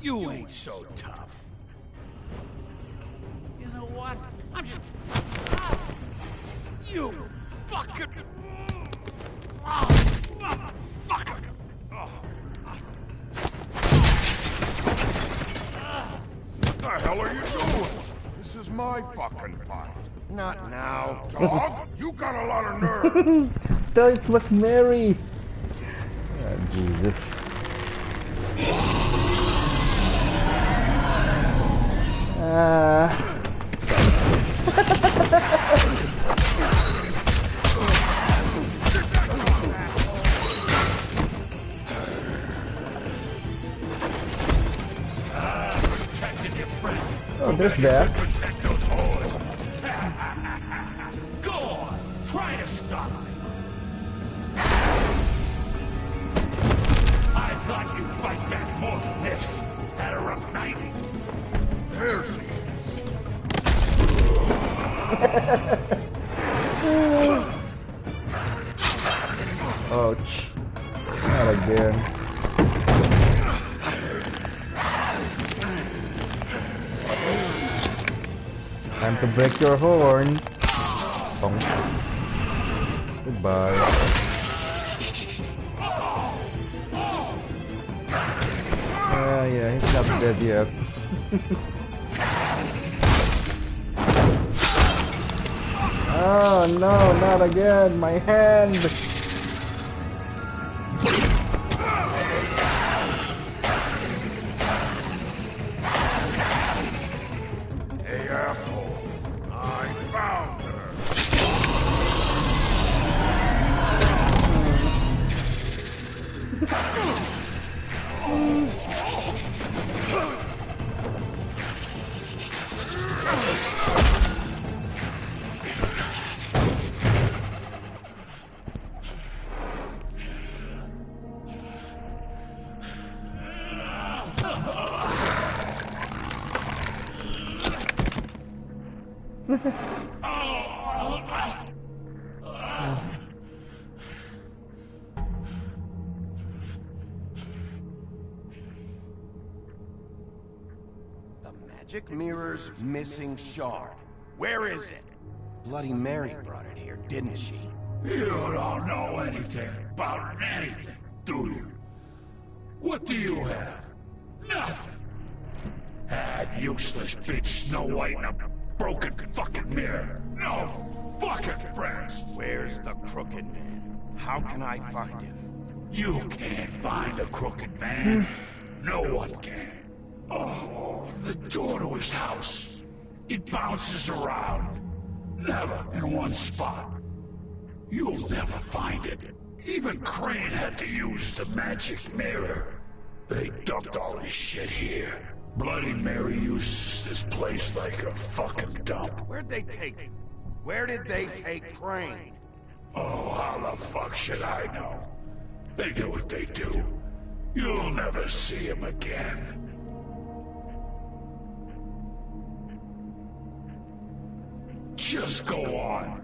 You ain't so tough. You know what? I'm just... You fucking... Motherfucker! What the hell are you doing? This is my fucking fight. Not now. Dog, you got a lot of nerve. That was Mary. Oh, Jesus. Oh, there's that. Go on, try to stop me. I thought you'd fight back more than this. Had a rough night. There she is. Ouch. Not again. Time to break your horn. Bonk. Goodbye. Yeah, he's not dead yet. Oh no, not again! My hand! Hey, asshole! I found her! The magic mirror's missing shard. Where is it? Bloody Mary brought it here, didn't she? You don't know anything about anything, do you? What do you have? Nothing. That useless bitch Snow White and a broken fucking mirror. No fucking friends. Where's the Crooked Man? How can I find him? You can't find the Crooked Man. No one can. Oh, the door to his house. It bounces around. Never in one spot. You'll never find it. Even Crane had to use the magic mirror. They dumped all his shit here. Bloody Mary uses this place like a fucking dump. Where'd they take him? Where did they take Crane? Oh, how the fuck should I know? They do what they do. You'll never see him again. Just go on.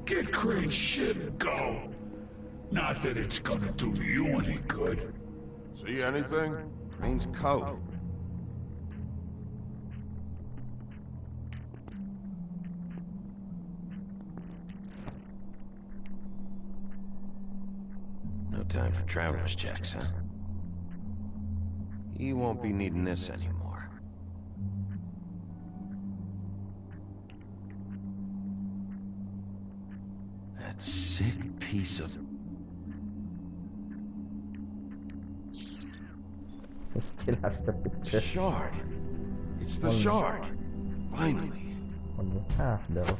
Get Crane's shit and go. Not that it's gonna do you any good. See anything? Crane's coat. No time for traveler's checks, huh? You won't be needing this anymore. That sick piece of... Still has the picture. Shard. It's the shard. Finally. Only half though.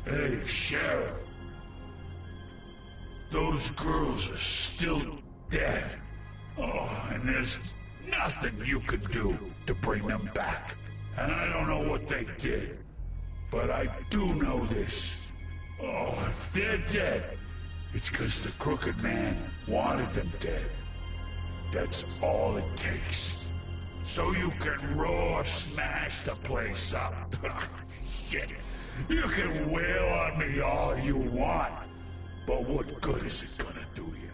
Hey, Sheriff. Those girls are still dead. Oh, and there's nothing you could do to bring them back. And I don't know what they did, but I do know this. Oh, if they're dead, it's because the Crooked Man wanted them dead. That's all it takes. So you can raw smash the place up. Shit. You can wail on me all you want, but what good is it gonna do you?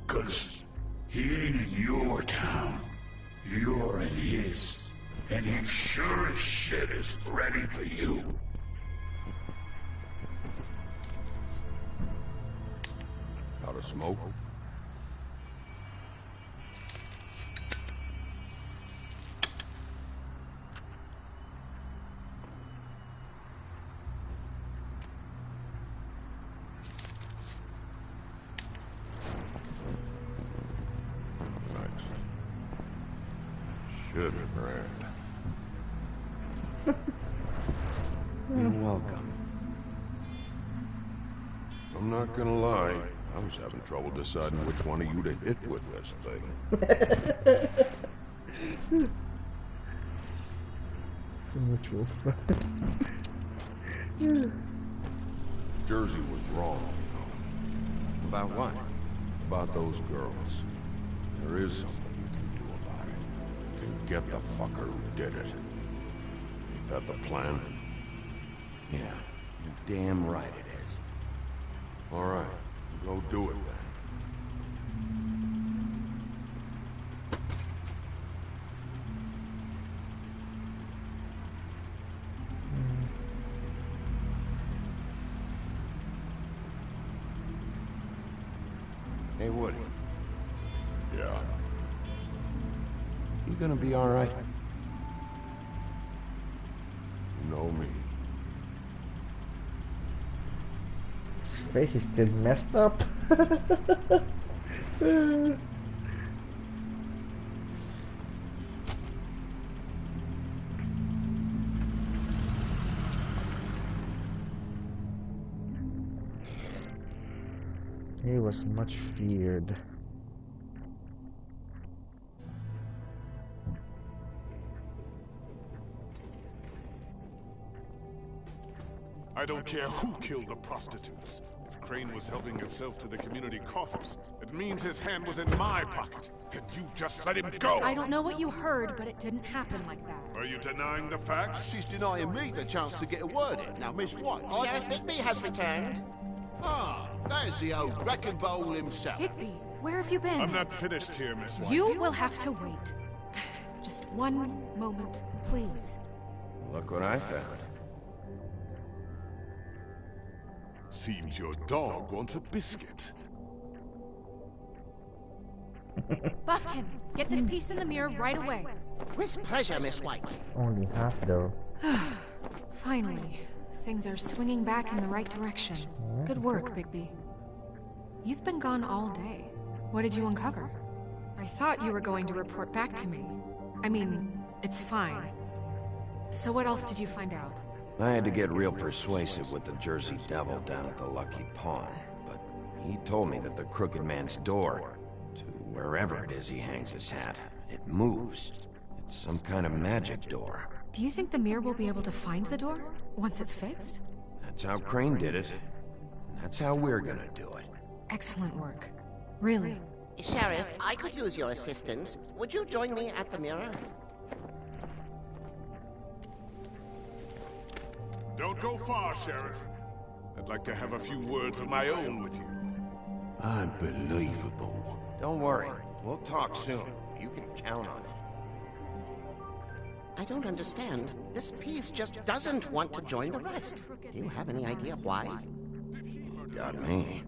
'Cause he ain't in your town. You're in his. And he sure as shit is ready for you. Out of smoke? Thanks. Shit, Brad. You're welcome. I'm not gonna lie. I was having trouble deciding which one of you to hit with this thing. So much wolf. Jersey was wrong, you know. About what? About those girls. There is something you can do about it. You can get the fucker who did it. Ain't that the plan? Yeah, you're damn right it is. All right, go do it then. Hey, Woody. Yeah. You gonna be all right? face is still messed up. He was much feared. I don't care who killed the prostitutes. If Crane was helping himself to the community coffers, it means his hand was in my pocket, and you just let him go! I don't know what you heard, but it didn't happen like that. Are you denying the facts? She's denying me the chance to get a word in. Now, Miss White... Sheriff Bigby has returned. Ah, there's the old wrecking bowl himself. Bigby, where have you been? I'm not finished here, Miss White. You will have to wait. Just one moment, please. Look what I found. Seems your dog wants a biscuit. Buffkin, get this piece in the mirror right away. With pleasure, Miss White. Only half though. Finally, things are swinging back in the right direction. Good work, Bigby. You've been gone all day. What did you uncover? I thought you were going to report back to me. I mean, it's fine. So what else did you find out? I had to get real persuasive with the Jersey Devil down at the Lucky Pawn, but he told me that the Crooked Man's door, to wherever it is he hangs his hat, it moves. It's some kind of magic door. Do you think the mirror will be able to find the door once it's fixed? That's how Crane did it. And that's how we're gonna do it. Excellent work. Really. Sheriff, I could use your assistance. Would you join me at the mirror? Don't go far, Sheriff. I'd like to have a few words of my own with you. Unbelievable. Don't worry. We'll talk soon. You can count on it. I don't understand. This piece just doesn't want to join the rest. Do you have any idea why? Got me.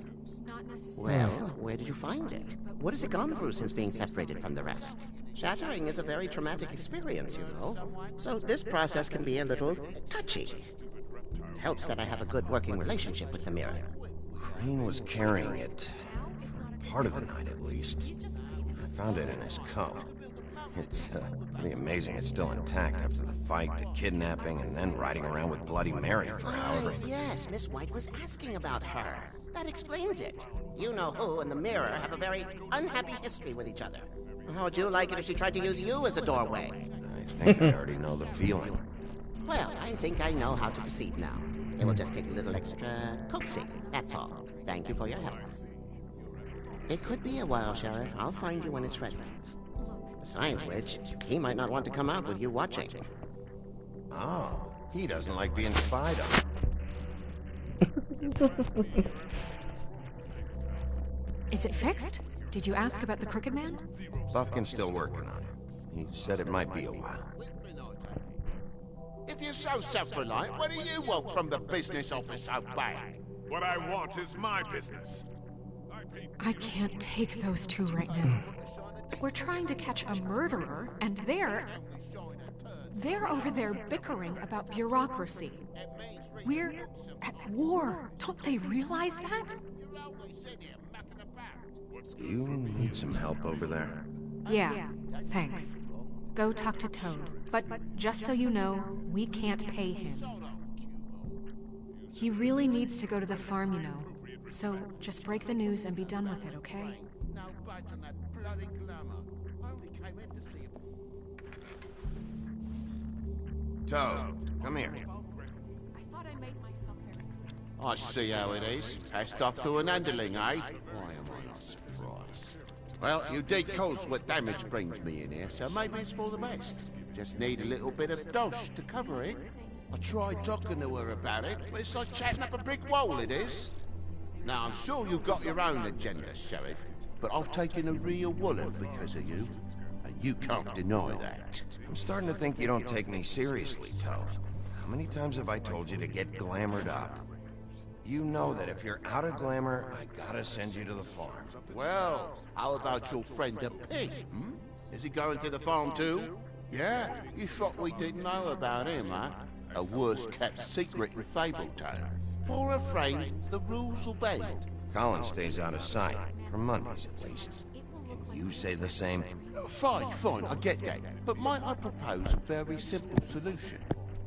Well, where did you find it? What has it gone through since being separated from the rest? Shattering is a very traumatic experience, you know. So this process can be a little touchy. It helps that I have a good working relationship with the mirror. Crane was carrying it. Part of the night, at least. I found it in his coat. It's pretty amazing it's still intact after the fight, the kidnapping, and then riding around with Bloody Mary for however... Yes, Miss White was asking about her. That explains it. You know who and the mirror have a very unhappy history with each other. How would you like it if she tried to use you as a doorway? I think I already know the feeling. Well, I think I know how to proceed now. It will just take a little extra coaxing, that's all. Thank you for your help. It could be a while, Sheriff. I'll find you when it's ready. Besides which, he might not want to come out with you watching. Oh, he doesn't like being spied on. Is it fixed? Did you ask about the Crooked Man? Buffkin's still working on it. He said it might be a while. If you're so self-reliant, what do you want from the business office so bad? What I want is my business. I can't take those two right now. We're trying to catch a murderer, and they're over there bickering about bureaucracy. We're at war. Don't they realize that? You need some help over there? Yeah, thanks. Go talk to Toad. But just so you know, we can't pay him. He really needs to go to the farm, you know. So just break the news and be done with it, okay? Toad, come here. I thought I made myself very clear. I see how it is. Passed off to an underling, eh? Why am I not surprised? Well, you did cause what damage brings me in here, so maybe it's for the best. Just need a little bit of dosh to cover it. I tried talking to her about it, but it's like chatting up a brick wall, it is. Now, I'm sure you've got your own agenda, Sheriff, but I've taken a real wallop because of you, and you can't deny that. I'm starting to think you don't take me seriously, Toad. How many times have I told you to get glamored up? You know that if you're out of glamour, I gotta send you to the farm. Well, how about your friend the pig, hmm? Is he going to the farm too? Yeah? You thought we didn't know about him, huh? A worse-kept secret in Fabletown. For a friend, the rules will bend. Colin stays out of sight. For Mondays, at least. Can you say the same? Fine, I get that. But might I propose a very simple solution?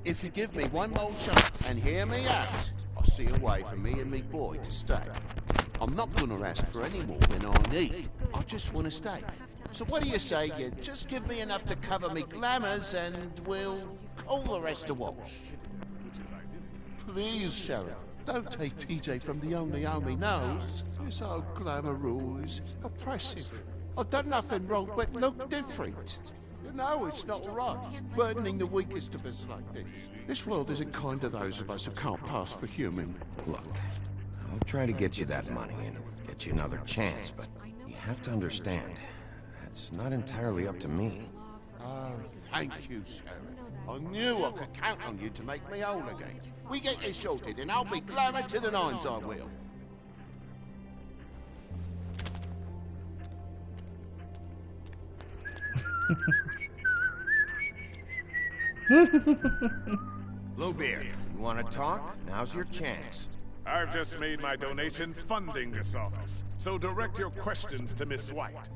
If you give me one more chance and hear me out, I'll see a way for me and me boy to stay. I'm not gonna ask for any more than I need. I just want to stay. So what do you say you just give me enough to cover me glamours and we'll call the rest a wash? Please, Sheriff, don't take TJ from the only home he knows. This old glamour rule is oppressive. I've done nothing wrong but look different. You know it's not right, burdening the weakest of us like this. This world isn't kind to those of us who can't pass for human. Look, I'll try to get you that money and get you another chance, but you have to understand, that's not entirely up to me. Oh, thank you, Sheriff. I knew I could count on you to make me whole again. We get this sorted and I'll be glamour to the nines, I will. Bluebeard, you want to talk? Now's your chance. I've just made my donation funding this office, so direct your questions to Miss White.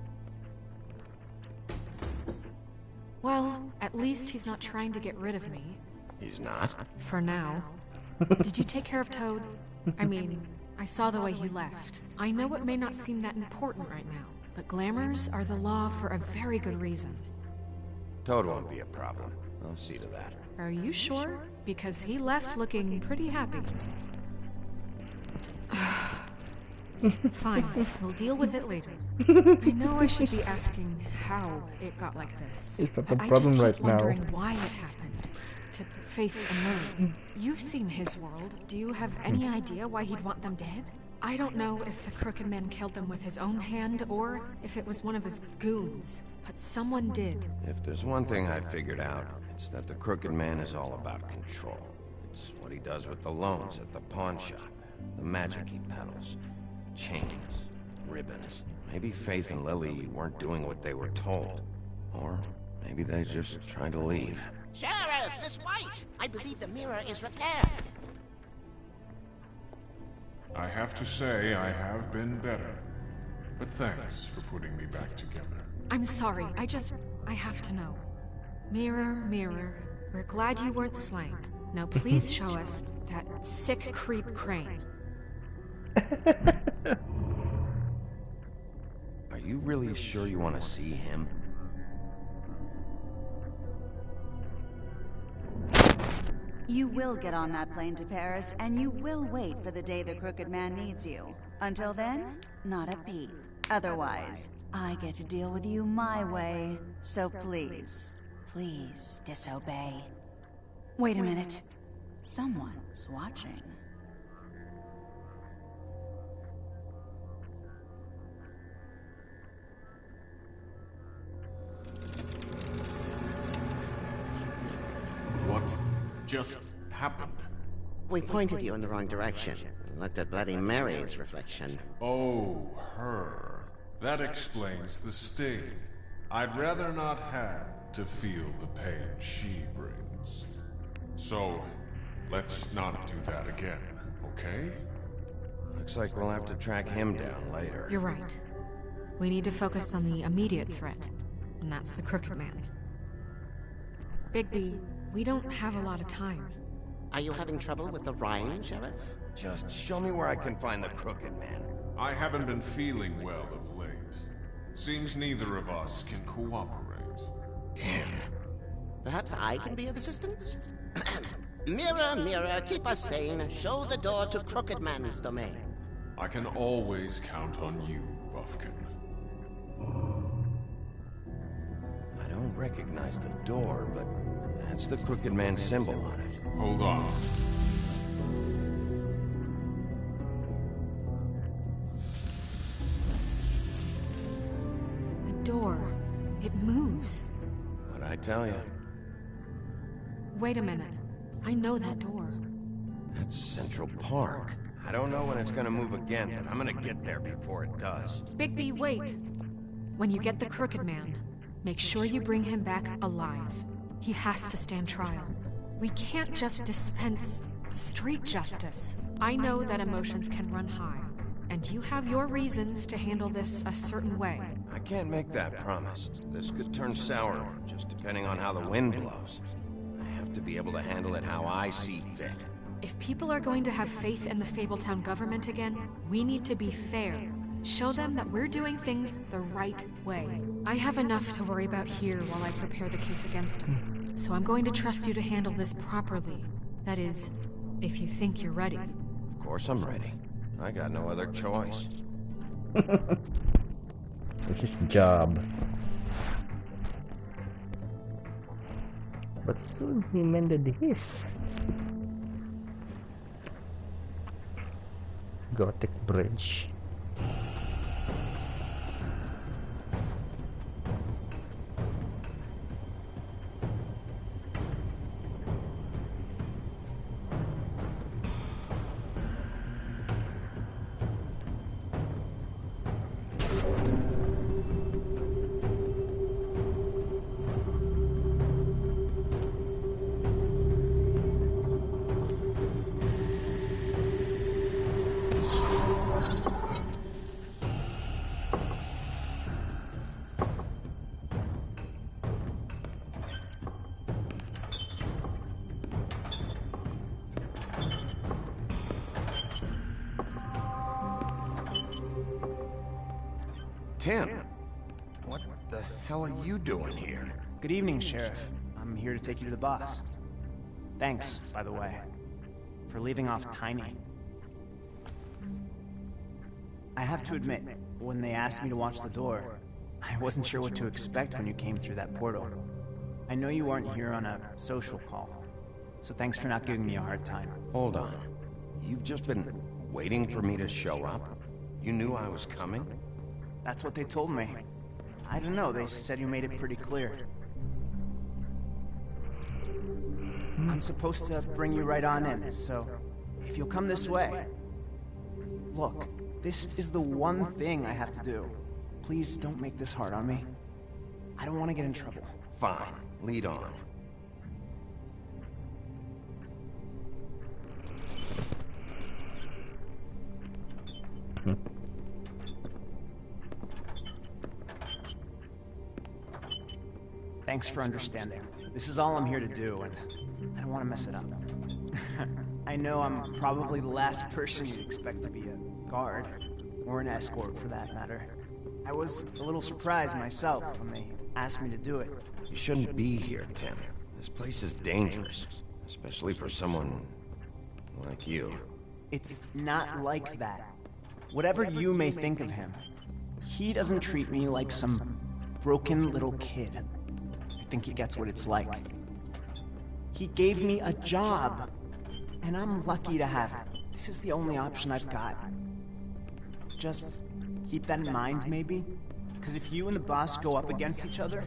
Well, at least he's not trying to get rid of me. He's not? For now. Did you take care of Toad? I mean, I saw the way he left. I know it may not seem that important right now, but glamours are the law for a very good reason. Toad won't be a problem. I'll see to that. Are you sure? Because he left looking pretty happy. Fine, we'll deal with it later. I know I should be asking how it got like this, It's not but a I problem just right keep now. wondering why it happened. To Faith and Lily. You've seen his world. Do you have any idea why he'd want them dead? I don't know if the Crooked Man killed them with his own hand, or if it was one of his goons, but someone did. If there's one thing I figured out, it's that the Crooked Man is all about control. It's what he does with the loans at the pawn shop, the magic he peddles, chains, ribbons. Maybe Faith and Lily weren't doing what they were told. Or maybe they're just trying to leave. Sheriff, Miss White! I believe the mirror is repaired. I have to say, I have been better. But thanks for putting me back together. I'm sorry, I have to know. Mirror, mirror, we're glad you weren't slain. Now please show us that sick creep Crane. Are you really sure you want to see him? You will get on that plane to Paris, and you will wait for the day the Crooked Man needs you. Until then, not a peep. Otherwise, I get to deal with you my way. So please, please disobey. Wait a minute. Someone's watching. What just happened? We pointed you in the wrong direction. Looked at Bloody Mary's reflection. Oh, her. That explains the sting. I'd rather not have to feel the pain she brings. So, let's not do that again, okay? Looks like we'll have to track him down later. You're right. We need to focus on the immediate threat, and that's the Crooked Man. Bigby, we don't have a lot of time. Are you having trouble with the rhyme, Sheriff? Just show me where I can find the Crooked Man. I haven't been feeling well of late. Seems neither of us can cooperate. Damn. Perhaps I can be of assistance? Mirror, mirror, keep us sane. Show the door to Crooked Man's domain. I can always count on you, Buffkin. I don't recognize the door, but that's the Crooked Man symbol on it. Hold on. The door. It moves. What'd I tell you? Wait a minute. I know that door. That's Central Park. I don't know when it's gonna move again, but I'm gonna get there before it does. Bigby, wait! When you get the Crooked Man, make sure you bring him back alive. He has to stand trial. We can't just dispense street justice. I know that emotions can run high, and you have your reasons to handle this a certain way. I can't make that promise. This could turn sour, just depending on how the wind blows. I have to be able to handle it how I see fit. If people are going to have faith in the Fabletown government again, we need to be fair. Show them that we're doing things the right way. I have enough to worry about here while I prepare the case against him. So I'm going to trust you to handle this properly. That is, if you think you're ready. Of course I'm ready. I got no other choice. It's his job. But soon he mended his. Gothic bridge. Tim, what the hell are you doing here? Good evening, Sheriff. I'm here to take you to the boss. Thanks, by the way, for leaving off Tiny. I have to admit, when they asked me to watch the door, I wasn't sure what to expect when you came through that portal. I know you weren't here on a social call, so thanks for not giving me a hard time. Hold on. You've just been waiting for me to show up? You knew I was coming? That's what they told me. I don't know, they said you made it pretty clear. I'm supposed to bring you right on in, so if you'll come this way. Look, this is the one thing I have to do. Please don't make this hard on me. I don't want to get in trouble. Fine, lead on. Thanks for understanding. This is all I'm here to do, and I don't want to mess it up. I know I'm probably the last person you'd expect to be a guard, or an escort for that matter. I was a little surprised myself when they asked me to do it. You shouldn't be here, Tim. This place is dangerous, especially for someone like you. It's not like that. Whatever you may think of him, he doesn't treat me like some broken little kid. I think he gets what it's like. He gave me a job, and I'm lucky to have it. This is the only option I've got. Just keep that in mind, maybe? Because if you and the boss go up against each other,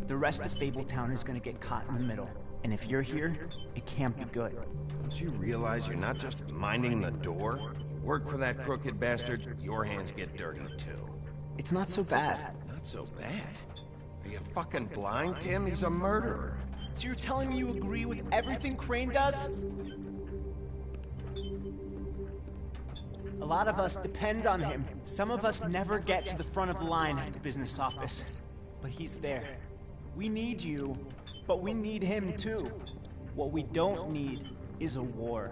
the rest of Fabletown is gonna get caught in the middle. And if you're here, it can't be good. Don't you realize you're not just minding the door? You work for that crooked bastard, your hands get dirty too. It's not so bad. Not so bad? Are you fucking blind, Tim? He's a murderer. So you're telling me you agree with everything Crane does? A lot of us depend on him. Some of us never get to the front of the line at the business office. But he's there. We need you, but we need him too. What we don't need is a war.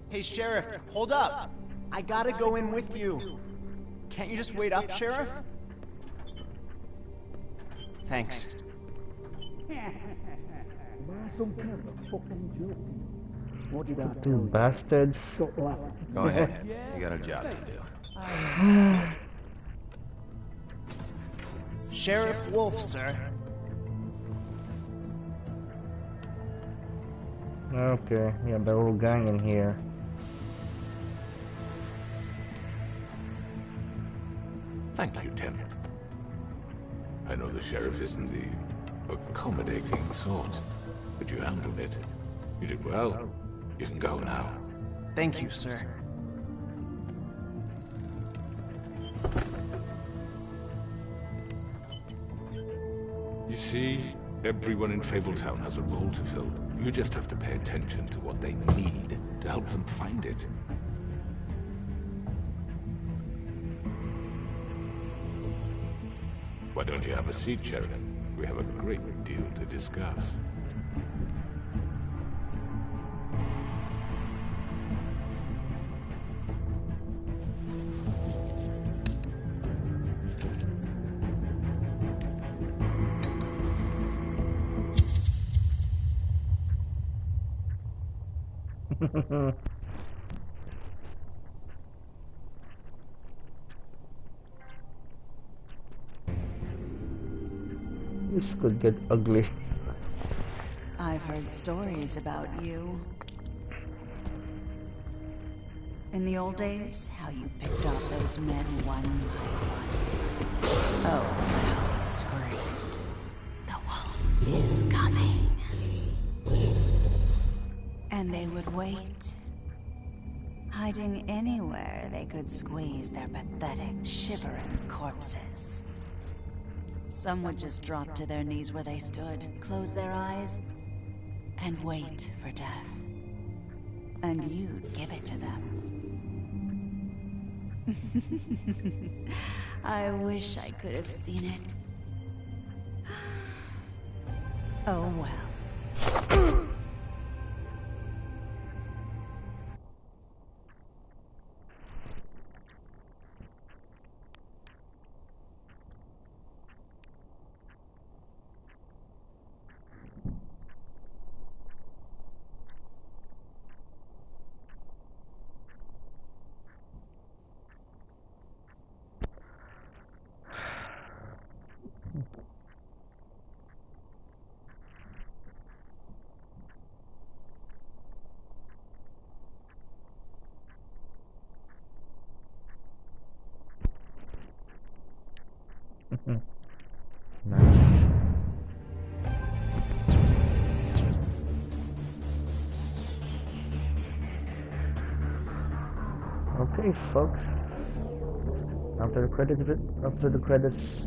Hey, Sheriff, hold up. I gotta go in with you. Can't you just wait up, Sheriff? Thanks. Two bastards. Go ahead. You got a job to do. Sheriff Wolf, sir. Okay, we have the whole gang in here. Thank you, Tim. I know the sheriff isn't the accommodating sort, but you handled it. You did well. You can go now. Thank you, sir. You see, everyone in Fabletown has a role to fill. You just have to pay attention to what they need to help them find it. Why don't you have a seat, Sheriff? We have a great deal to discuss. This could get ugly. I've heard stories about you. In the old days, how you picked off those men one by one. Oh, how they screamed. The wolf is coming. And they would wait, hiding anywhere they could squeeze their pathetic, shivering corpses. Some would just drop to their knees where they stood, close their eyes, and wait for death. And you'd give it to them. I wish I could have seen it. Oh well. Nice. Okay, folks. After the credits,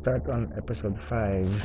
start on episode 5.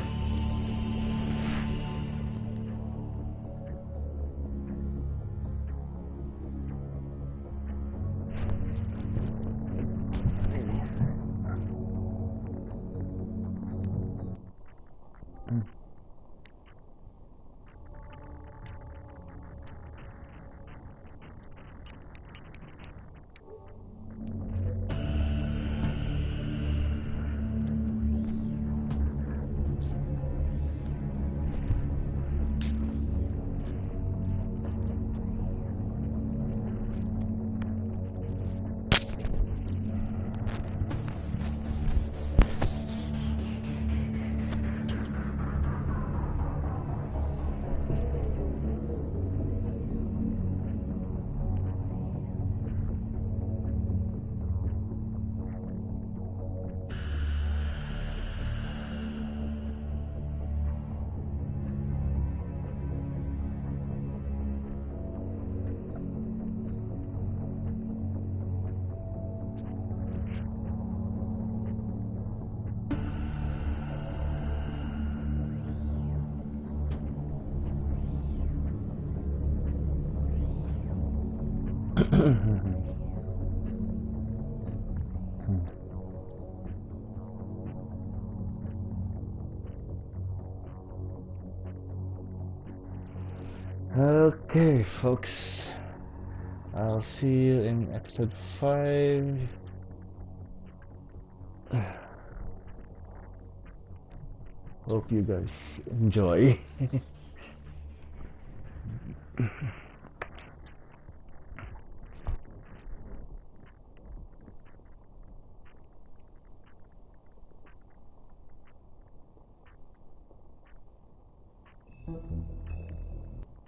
Okay, folks. I'll see you in episode 5. Hope you guys enjoy.